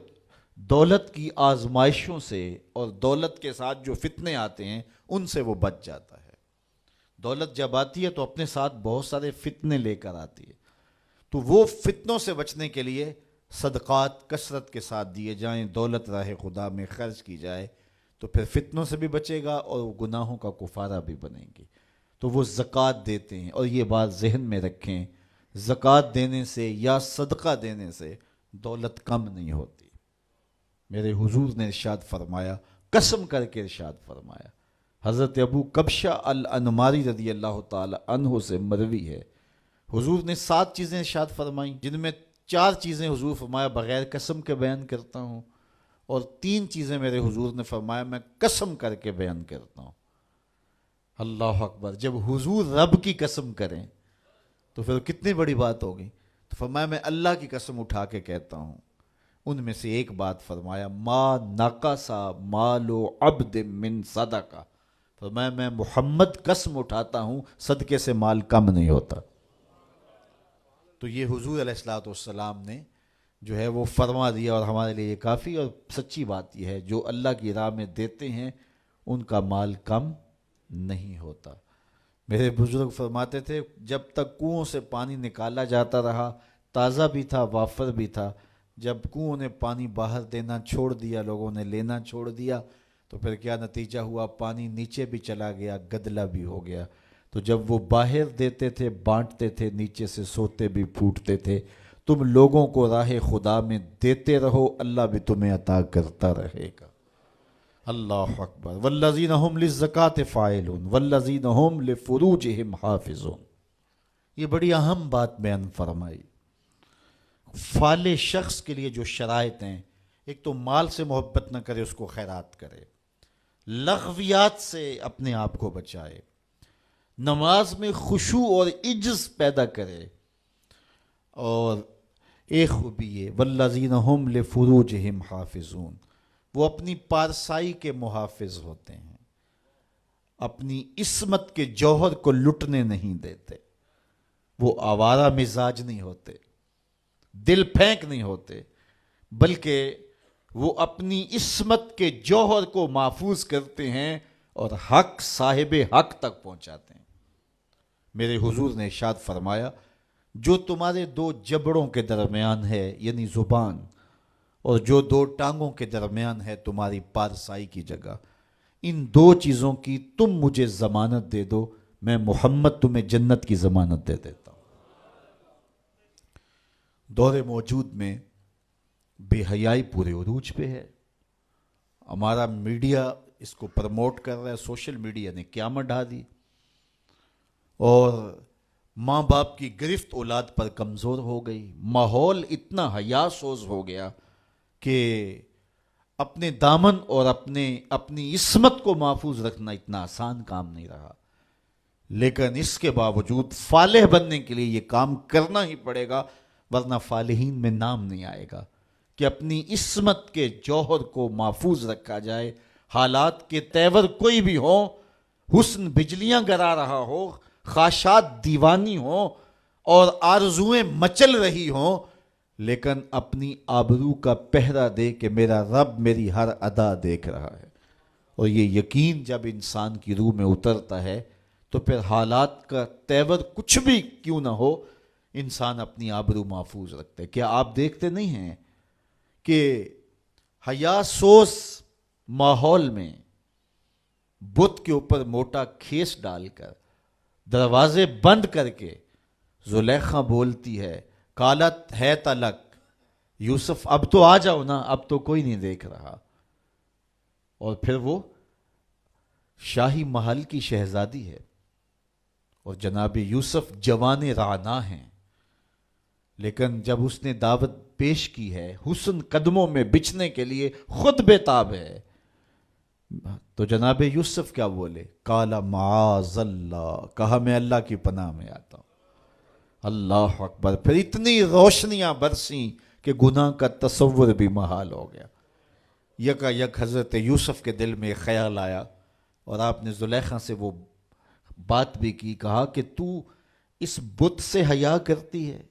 دولت کی آزمائشوں سے اور دولت کے ساتھ جو فتنے آتے ہیں ان سے وہ بچ جاتا ہے۔ دولت جب آتی ہے تو اپنے ساتھ بہت سارے فتنے لے کر آتی ہے، تو وہ فتنوں سے بچنے کے لیے صدقات کثرت کے ساتھ دیے جائیں، دولت راہ خدا میں خرچ کی جائے، تو پھر فتنوں سے بھی بچے گا اور وہ گناہوں کا کفارہ بھی بنے گی۔ تو وہ زکوٰۃ دیتے ہیں، اور یہ بات ذہن میں رکھیں، زکوٰۃ دینے سے یا صدقہ دینے سے دولت کم نہیں ہوتی۔ میرے حضور نے ارشاد فرمایا، قسم کر کے ارشاد فرمایا، حضرت ابو کبشہ الانماری رضی اللہ تعالی عنہ سے مروی ہے، حضور نے 7 چیزیں ارشاد فرمائیں، جن میں 4 چیزیں حضور فرمایا بغیر قسم کے بیان کرتا ہوں، اور 3 چیزیں میرے حضور نے فرمایا میں قسم کر کے بیان کرتا ہوں۔ اللہ اکبر، جب حضور رب کی قسم کریں تو پھر کتنی بڑی بات ہوگی۔ تو فرمایا میں اللہ کی قسم اٹھا کے کہتا ہوں، ان میں سے ایک بات فرمایا ما نقصا مال عبد من صدقہ، فرمایا میں محمد قسم اٹھاتا ہوں صدقے سے مال کم نہیں ہوتا۔ تو یہ حضور علیہ الصلوۃ والسلام نے جو ہے وہ فرما دیا، اور ہمارے لیے یہ کافی اور سچی بات یہ ہے، جو اللہ کی راہ میں دیتے ہیں ان کا مال کم نہیں ہوتا۔ میرے بزرگ فرماتے تھے جب تک کنویں سے پانی نکالا جاتا رہا، تازہ بھی تھا وافر بھی تھا، جب کنویں نے پانی باہر دینا چھوڑ دیا، لوگوں نے لینا چھوڑ دیا، تو پھر کیا نتیجہ ہوا؟ پانی نیچے بھی چلا گیا، گدلا بھی ہو گیا۔ تو جب وہ باہر دیتے تھے، بانٹتے تھے، نیچے سے سوتے بھی پھوٹتے تھے۔ تم لوگوں کو راہ خدا میں دیتے رہو، اللہ بھی تمہیں عطا کرتا رہے گا۔ اللہ اکبر۔ والذین هم للزکاۃ فاعلون والذین هم لفروجہم حافظون، یہ بڑی اہم بات بیان فرمائی۔ فالح شخص کے لیے جو شرائط ہیں، ایک تو مال سے محبت نہ کرے، اس کو خیرات کرے، لغویات سے اپنے آپ کو بچائے، نماز میں خشوع اور عجز پیدا کرے، اور ایک خوبی یہ والذین هم لفروجہم حافظون، وہ اپنی پارسائی کے محافظ ہوتے ہیں، اپنی عصمت کے جوہر کو لٹنے نہیں دیتے، وہ آوارہ مزاج نہیں ہوتے، دل پھینک نہیں ہوتے، بلکہ وہ اپنی عصمت کے جوہر کو محفوظ کرتے ہیں اور حق صاحب حق تک پہنچاتے ہیں۔ میرے حضور نے ارشاد فرمایا جو تمہارے 2 جبڑوں کے درمیان ہے، یعنی زبان، اور جو 2 ٹانگوں کے درمیان ہے تمہاری پارسائی کی جگہ، ان 2 چیزوں کی تم مجھے ضمانت دے دو، میں محمد تمہیں جنت کی ضمانت دے دیتا ہوں۔ دور موجود میں بے حیائی پورے عروج پہ ہے، ہمارا میڈیا اس کو پروموٹ کر رہا ہے، سوشل میڈیا نے قیامت ڈھا دی، اور ماں باپ کی گرفت اولاد پر کمزور ہو گئی، ماحول اتنا حیا سوز ہو گیا کہ اپنے دامن اور اپنی عصمت کو محفوظ رکھنا اتنا آسان کام نہیں رہا۔ لیکن اس کے باوجود فالح بننے کے لیے یہ کام کرنا ہی پڑے گا، ورنہ فالحین میں نام نہیں آئے گا، کہ اپنی عصمت کے جوہر کو محفوظ رکھا جائے، حالات کے تیور کوئی بھی ہوں، حسن بجلیاں گرا رہا ہو، خواہشات دیوانی ہوں اور آرزوئیں مچل رہی ہوں، لیکن اپنی آبرو کا پہرا دے کہ میرا رب میری ہر ادا دیکھ رہا ہے۔ اور یہ یقین جب انسان کی روح میں اترتا ہے تو پھر حالات کا تیور کچھ بھی کیوں نہ ہو، انسان اپنی آبرو محفوظ رکھتے۔ کیا آپ دیکھتے نہیں ہیں کہ حیا سوز ماحول میں بت کے اوپر موٹا کھیس ڈال کر، دروازے بند کر کے زلیخا بولتی ہے قالت ہے تلک یوسف اب تو آ جاؤ نا، اب تو کوئی نہیں دیکھ رہا، اور پھر وہ شاہی محل کی شہزادی ہے اور جناب یوسف جوان رانا ہیں، لیکن جب اس نے دعوت پیش کی ہے حسن قدموں میں بچھنے کے لیے، خود بے تاب ہے، تو جناب یوسف کیا بولے؟ قال معاذ اللہ، کہا میں اللہ کی پناہ میں آتا ہوں۔ اللہ اکبر۔ پھر اتنی روشنیاں برسیں کہ گناہ کا تصور بھی محال ہو گیا۔ یکا یک حضرت یوسف کے دل میں خیال آیا اور آپ نے زلیخا سے وہ بات بھی کی، کہا کہ تو اس بت سے حیا کرتی ہے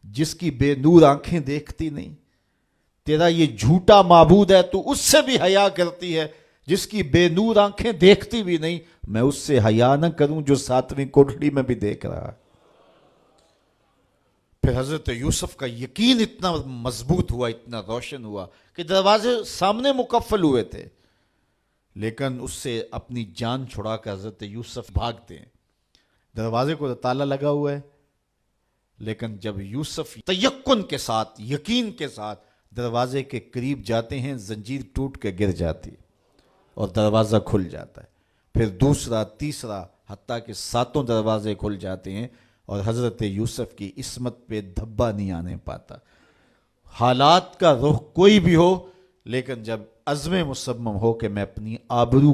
جس کی بے نور آنکھیں دیکھتی نہیں، تیرا یہ جھوٹا معبود ہے، تو اس سے بھی حیا کرتی ہے جس کی بے نور آنکھیں دیکھتی بھی نہیں، میں اس سے حیا نہ کروں جو 7ویں کوٹڑی میں بھی دیکھ رہا ہے۔ پھر حضرت یوسف کا یقین اتنا مضبوط ہوا، اتنا روشن ہوا کہ دروازے سامنے مقفل ہوئے تھے، لیکن اس سے اپنی جان چھڑا کر حضرت یوسف بھاگتے ہیں۔ دروازے کو تالا لگا ہوا ہے، لیکن جب یوسف تیقن کے ساتھ، یقین کے ساتھ دروازے کے قریب جاتے ہیں، زنجیر ٹوٹ کے گر جاتی ہے اور دروازہ کھل جاتا ہے۔ پھر دوسرا، تیسرا، حتیٰ کہ 7 دروازے کھل جاتے ہیں اور حضرت یوسف کی عصمت پہ دھبا نہیں آنے پاتا۔ حالات کا رخ کوئی بھی ہو، لیکن جب عزم مصمم ہو کہ میں اپنی آبرو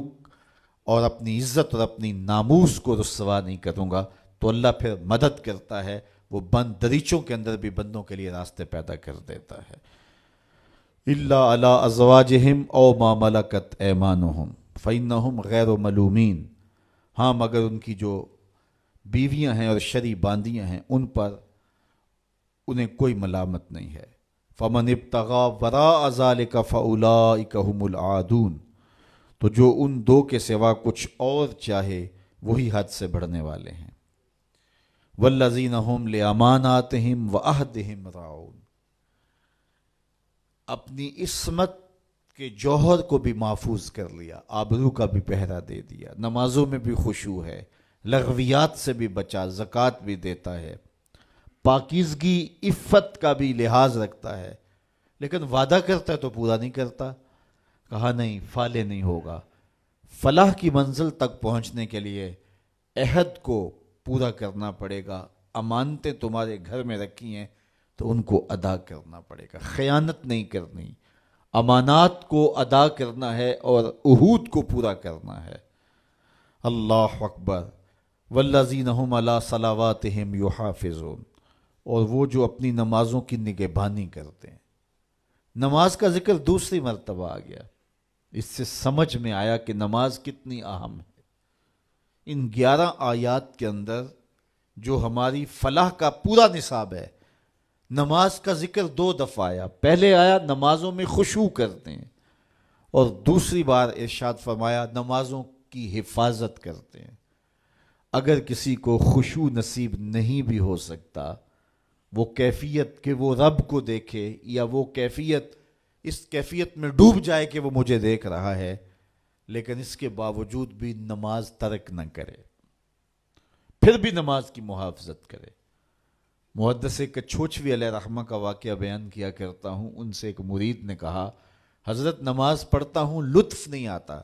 اور اپنی عزت اور اپنی ناموس کو رسوا نہیں کروں گا، تو اللہ پھر مدد کرتا ہے، وہ بند دریچوں کے اندر بھی بندوں کے لیے راستے پیدا کر دیتا ہے۔ الا علی ازواجہم او ما ملکت ایمانہم فانہم غیر ملومین، ہاں مگر ان کی جو بیویاں ہیں اور شرعی باندیاں ہیں ان پر انہیں کوئی ملامت نہیں ہے۔ فمن ابتغى وراء ذلك فاولئک هم العادون، تو جو ان دو کے سوا کچھ اور چاہے وہی حد سے بڑھنے والے ہیں۔ والذین هم لاماناتهم وعہدہم راعون، اپنی عصمت کے جوہر کو بھی محفوظ کر لیا، آبرو کا بھی پہرا دے دیا، نمازوں میں بھی خشوع ہے، لغویات سے بھی بچا، زکوٰۃ بھی دیتا ہے، پاکیزگی عفت کا بھی لحاظ رکھتا ہے، لیکن وعدہ کرتا ہے تو پورا نہیں کرتا۔ کہا نہیں، فالے نہیں ہوگا۔ فلاح کی منزل تک پہنچنے کے لیے عہد کو پورا کرنا پڑے گا، امانتیں تمہارے گھر میں رکھی ہیں تو ان کو ادا کرنا پڑے گا، خیانت نہیں کرنی، امانات کو ادا کرنا ہے اور عہود کو پورا کرنا ہے۔ اللہ اکبر۔ والذین هم علی صلواتہم یحافظون، اور وہ جو اپنی نمازوں کی نگہبانی کرتے ہیں۔ نماز کا ذکر دوسری مرتبہ آ گیا، اس سے سمجھ میں آیا کہ نماز کتنی اہم ہے۔ ان 11 آیات کے اندر جو ہماری فلاح کا پورا نصاب ہے، نماز کا ذکر 2 دفعہ آیا۔ پہلے آیا نمازوں میں خشوع کرتے ہیں، اور دوسری بار ارشاد فرمایا نمازوں کی حفاظت کرتے ہیں۔ اگر کسی کو خشوع نصیب نہیں بھی ہو سکتا، وہ کیفیت کہ وہ رب کو دیکھے، یا وہ کیفیت اس کیفیت میں ڈوب جائے کہ وہ مجھے دیکھ رہا ہے، لیکن اس کے باوجود بھی نماز ترک نہ کرے، پھر بھی نماز کی محافظت کرے۔ محدث کچھوچوی علیہ رحمہ کا واقعہ بیان کیا کرتا ہوں، ان سے ایک مرید نے کہا حضرت نماز پڑھتا ہوں لطف نہیں آتا،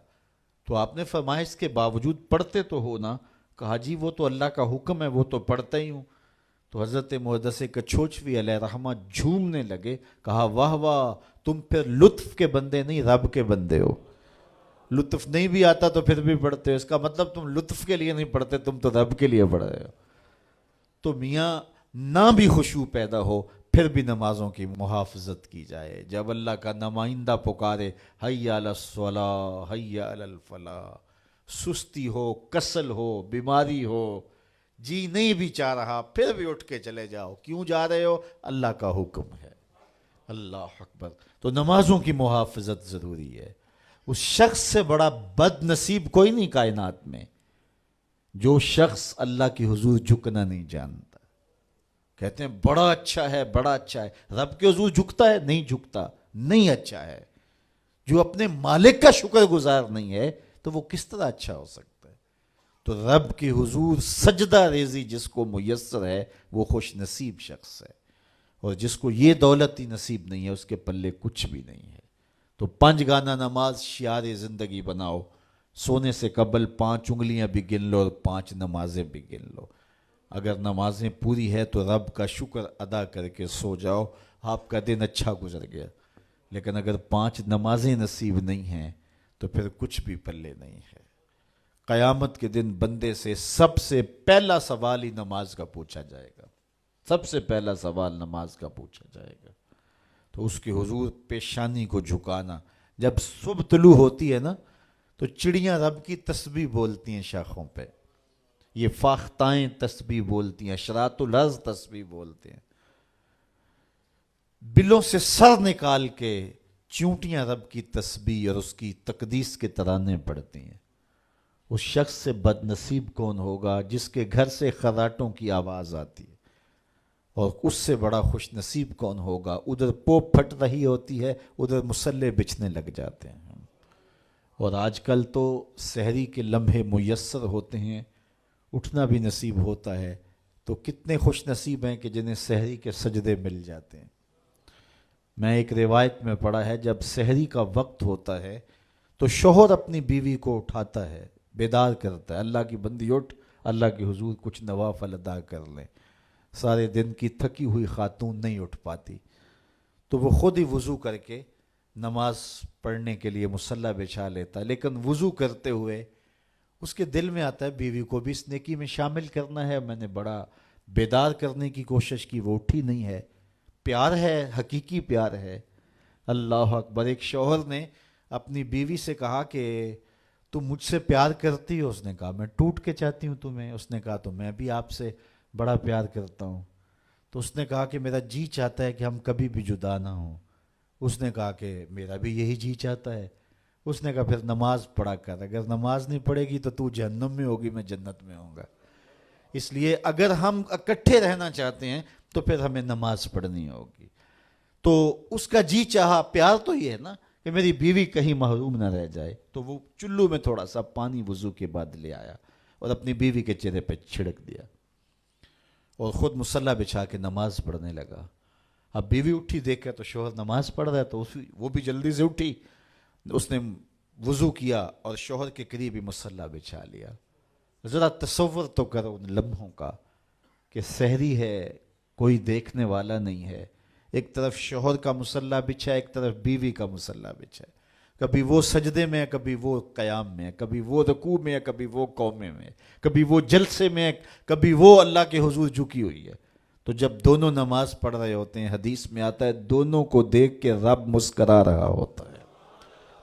تو آپ نے فرمایا اس کے باوجود پڑھتے تو ہو نا؟ کہا جی وہ تو اللہ کا حکم ہے، وہ تو پڑھتا ہی ہوں۔ تو حضرت محدث کچھوچوی علیہ رحمہ جھومنے لگے، کہا واہ واہ، تم پھر لطف کے بندے نہیں رب کے بندے ہو۔ لطف نہیں بھی آتا تو پھر بھی پڑھتے ہو، اس کا مطلب تم لطف کے لیے نہیں پڑھتے، تم تو رب کے لیے پڑھ رہے ہو۔ تو میاں نہ بھی خشوع پیدا ہو پھر بھی نمازوں کی محافظت کی جائے۔ جب اللہ کا نمائندہ پکارے حی علی الصلاۃ حی علی الفلاح، سستی ہو، کسل ہو، بیماری ہو، جی نہیں بھی چاہ رہا، پھر بھی اٹھ کے چلے جاؤ۔ کیوں جا رہے ہو؟ اللہ کا حکم ہے۔ اللہ اکبر۔ تو نمازوں کی محافظت ضروری ہے۔ اس شخص سے بڑا بد نصیب کوئی نہیں کائنات میں، جو شخص اللہ کی حضور جھکنا نہیں جانتا۔ کہتے ہیں بڑا اچھا ہے، بڑا اچھا ہے، رب کے حضور جھکتا ہے؟ نہیں جھکتا، نہیں اچھا ہے۔ جو اپنے مالک کا شکر گزار نہیں ہے تو وہ کس طرح اچھا ہو سکتا ہے؟ تو رب کے حضور سجدہ ریزی جس کو میسر ہے وہ خوش نصیب شخص ہے، اور جس کو یہ دولت ہی نصیب نہیں ہے اس کے پلے کچھ بھی نہیں ہے۔ تو 5 گانا نماز شعار زندگی بناؤ، سونے سے قبل 5 انگلیاں بھی گن لو اور 5 نمازیں بھی گن لو۔ اگر نمازیں پوری ہے تو رب کا شکر ادا کر کے سو جاؤ، آپ کا دن اچھا گزر گیا۔ لیکن اگر 5 نمازیں نصیب نہیں ہیں تو پھر کچھ بھی پلے نہیں ہے۔ قیامت کے دن بندے سے سب سے پہلا سوال ہی نماز کا پوچھا جائے گا، سب سے پہلا سوال نماز کا پوچھا جائے گا۔ تو اس کے حضور پیشانی کو جھکانا۔ جب صبح طلوع ہوتی ہے نا تو چڑیاں رب کی تسبیح بولتی ہیں شاخوں پہ، یہ فاختائیں تسبیح بولتی ہیں، اشراط الارض تسبیح بولتے ہیں، بلوں سے سر نکال کے چونٹیاں رب کی تسبیح اور اس کی تقدیس کے ترانے پڑھتی ہیں۔ اس شخص سے بد نصیب کون ہوگا جس کے گھر سے خراٹوں کی آواز آتی ہے، اور اس سے بڑا خوش نصیب کون ہوگا ادھر پوپ پھٹ رہی ہوتی ہے، ادھر مسلح بچھنے لگ جاتے ہیں۔ اور آج کل تو سحری کے لمحے میسر ہوتے ہیں، اٹھنا بھی نصیب ہوتا ہے، تو کتنے خوش نصیب ہیں کہ جنہیں سحری کے سجدے مل جاتے ہیں۔ میں ایک روایت میں پڑھا ہے جب سحری کا وقت ہوتا ہے تو شوہر اپنی بیوی کو اٹھاتا ہے، بیدار کرتا ہے، اللہ کی بندی اٹھ، اللہ کے حضور کچھ نوافل ادا کر لیں۔ سارے دن کی تھکی ہوئی خاتون نہیں اٹھ پاتی، تو وہ خود ہی وضو کر کے نماز پڑھنے کے لیے مصلی بچھا لیتا، لیکن وضو کرتے ہوئے اس کے دل میں آتا ہے بیوی کو بھی اس نیکی میں شامل کرنا ہے، میں نے بڑا بیدار کرنے کی کوشش کی، وہ اٹھی نہیں ہے۔ پیار ہے، حقیقی پیار ہے۔ اللہ اکبر۔ ایک شوہر نے اپنی بیوی سے کہا کہ تم مجھ سے پیار کرتی ہو؟ اس نے کہا میں ٹوٹ کے چاہتی ہوں تمہیں۔ اس نے کہا تو میں بھی آپ سے بڑا پیار کرتا ہوں۔ تو اس نے کہا کہ میرا جی چاہتا ہے کہ ہم کبھی بھی جدا نہ ہوں۔ اس نے کہا کہ میرا بھی یہی جی چاہتا ہے۔ اس نے کہا پھر نماز پڑھا کر، اگر نماز نہیں پڑھے گی تو جہنم میں ہوگی، میں جنت میں ہوں گا۔ اس لیے اگر ہم اکٹھے رہنا چاہتے ہیں تو پھر ہمیں نماز پڑھنی ہوگی۔ تو اس کا جی چاہا، پیار تو یہ ہے نا کہ میری بیوی کہیں محروم نہ رہ جائے، تو وہ چلو میں تھوڑا سا پانی وضو کے بعد لے آیا اور اپنی بیوی کے چہرے پہ چھڑک دیا اور خود مصلی بچھا کے نماز پڑھنے لگا۔ اب بیوی اٹھی، دیکھا تو شوہر نماز پڑھ رہا ہے، تو وہ بھی جلدی سے اٹھی، اس نے وضو کیا اور شوہر کے قریب ہی مصلی بچھا لیا۔ ذرا تصور تو کرو ان لمحوں کا کہ سحری ہے، کوئی دیکھنے والا نہیں ہے، ایک طرف شوہر کا مصلی بچھا ہے، ایک طرف بیوی کا مصلی بچھا ہے، کبھی وہ سجدے میں ہے، کبھی وہ قیام میں ہے، کبھی وہ رکوع میں ہے، کبھی وہ قومے میں ہے، کبھی وہ جلسے میں ہے، کبھی وہ اللہ کے حضور جھکی ہوئی ہے۔ تو جب دونوں نماز پڑھ رہے ہوتے ہیں، حدیث میں آتا ہے دونوں کو دیکھ کے رب مسکرا رہا ہوتا ہے،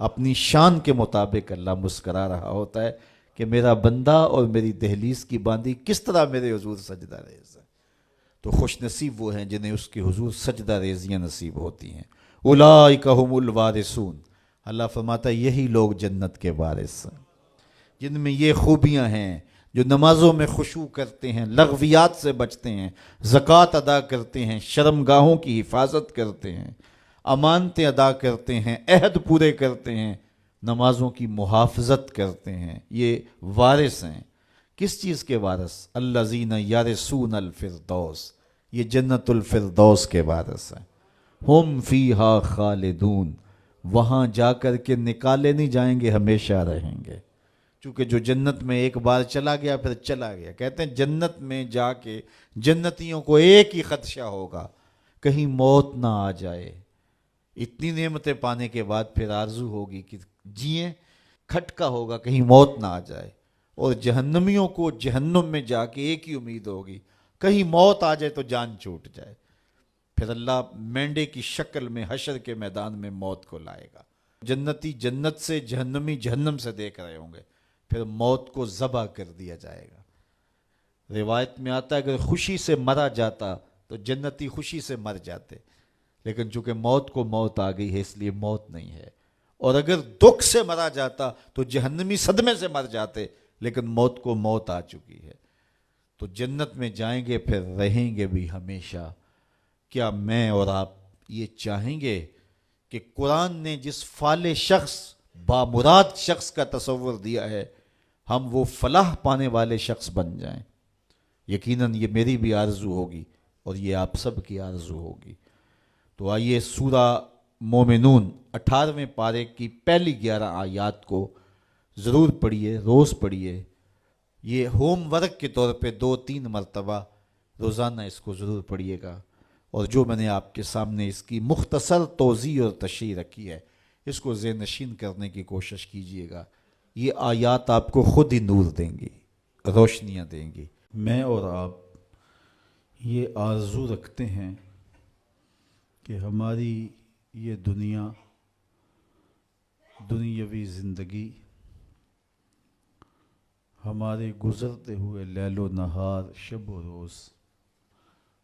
اپنی شان کے مطابق اللہ مسکرا رہا ہوتا ہے کہ میرا بندہ اور میری دہلیز کی باندی کس طرح میرے حضور سجدہ ریز ہے۔ تو خوش نصیب وہ ہیں جنہیں اس کے حضور سجدہ ریزیاں نصیب ہوتی ہیں۔ اولئک هم الوارثون، اللہ فرماتا ہے یہی لوگ جنت کے وارث ہیں جن میں یہ خوبیاں ہیں، جو نمازوں میں خشوع کرتے ہیں، لغویات سے بچتے ہیں، زکوٰۃ ادا کرتے ہیں، شرمگاہوں کی حفاظت کرتے ہیں، امانتیں ادا کرتے ہیں، عہد پورے کرتے ہیں، نمازوں کی محافظت کرتے ہیں، یہ وارث ہیں۔ کس چیز کے وارث؟ الذین یرثون الفردوس، یہ جنت الفردوس کے وارث ہیں۔ ہم فیہا خالدون، وہاں جا کر کے نکالے نہیں جائیں گے، ہمیشہ رہیں گے۔ چونکہ جو جنت میں ایک بار چلا گیا پھر چلا گیا۔ کہتے ہیں جنت میں جا کے جنتیوں کو ایک ہی خدشہ ہوگا، کہیں موت نہ آ جائے۔ اتنی نعمتیں پانے کے بعد پھر آرزو ہوگی کہ جئیں، کھٹکا ہوگا کہیں موت نہ آ جائے۔ اور جہنمیوں کو جہنم میں جا کے ایک ہی امید ہوگی، کہیں موت آ جائے تو جان چھوٹ جائے۔ پھر اللہ مینڈے کی شکل میں حشر کے میدان میں موت کو لائے گا۔ جنتی جنت سے، جہنمی جہنم سے دیکھ رہے ہوں گے، پھر موت کو ذبح کر دیا جائے گا۔ روایت میں آتا ہے اگر خوشی سے مرا جاتا تو جنتی خوشی سے مر جاتے، لیکن چونکہ موت کو موت آ گئی ہے اس لیے موت نہیں ہے۔ اور اگر دکھ سے مرا جاتا تو جہنمی صدمے سے مر جاتے، لیکن موت کو موت آ چکی ہے۔ تو جنت میں جائیں گے پھر رہیں گے بھی ہمیشہ۔ کیا میں اور آپ یہ چاہیں گے کہ قرآن نے جس فالح شخص، بامراد شخص کا تصور دیا ہے، ہم وہ فلاح پانے والے شخص بن جائیں؟ یقیناً یہ میری بھی آرزو ہوگی اور یہ آپ سب کی آرزو ہوگی۔ تو آئیے سورہ مومنون 18ویں پارے کی پہلی 11 آیات کو ضرور پڑھیے، روز پڑھیے۔ یہ ہوم ورک کے طور پہ 2-3 مرتبہ روزانہ اس کو ضرور پڑھیے گا۔ اور جو میں نے آپ کے سامنے اس کی مختصر توضیح اور تشریح رکھی ہے، اس کو ذہن نشین کرنے کی کوشش کیجیے گا۔ یہ آیات آپ کو خود ہی نور دیں گی، روشنیاں دیں گی۔ میں اور آپ یہ آرزو رکھتے ہیں کہ ہماری یہ دنیاوی زندگی ہمارے گزرتے ہوئے لیل و نہار، شب و روز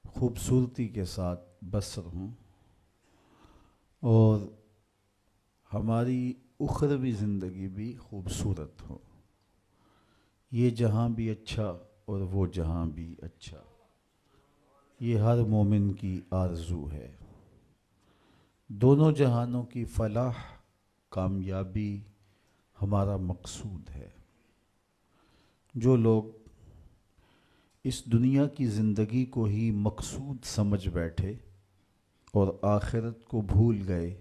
خوبصورتی کے ساتھ بسر ہوں، اور ہماری اخروی زندگی بھی خوبصورت ہو۔ یہ جہاں بھی اچھا اور وہ جہاں بھی اچھا، یہ ہر مومن کی آرزو ہے۔ دونوں جہانوں کی فلاح، کامیابی ہمارا مقصود ہے۔ جو لوگ اس دنیا کی زندگی کو ہی مقصود سمجھ بیٹھے اور آخرت کو بھول گئے،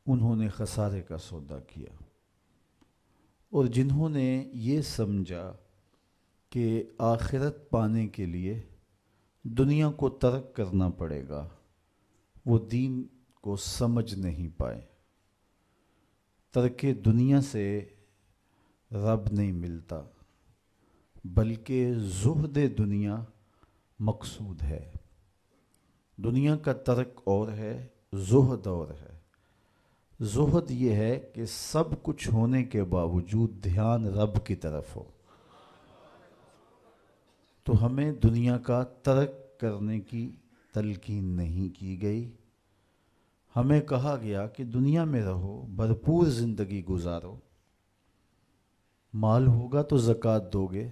انہوں نے خسارے کا سودا کیا۔ اور جنہوں نے یہ سمجھا کہ آخرت پانے کے لیے دنیا کو ترک کرنا پڑے گا، وہ دین کو سمجھ نہیں پائے۔ ترک دنیا سے رب نہیں ملتا، بلکہ زہد دنیا مقصود ہے۔ دنیا کا ترک اور ہے، زہد اور ہے۔ زہد یہ ہے کہ سب کچھ ہونے کے باوجود دھیان رب کی طرف ہو۔ تو ہمیں دنیا کا ترک کرنے کی تلقین نہیں کی گئی، ہمیں کہا گیا کہ دنیا میں رہو، بھرپور زندگی گزارو، مال ہوگا تو زکوٰۃ دو گے،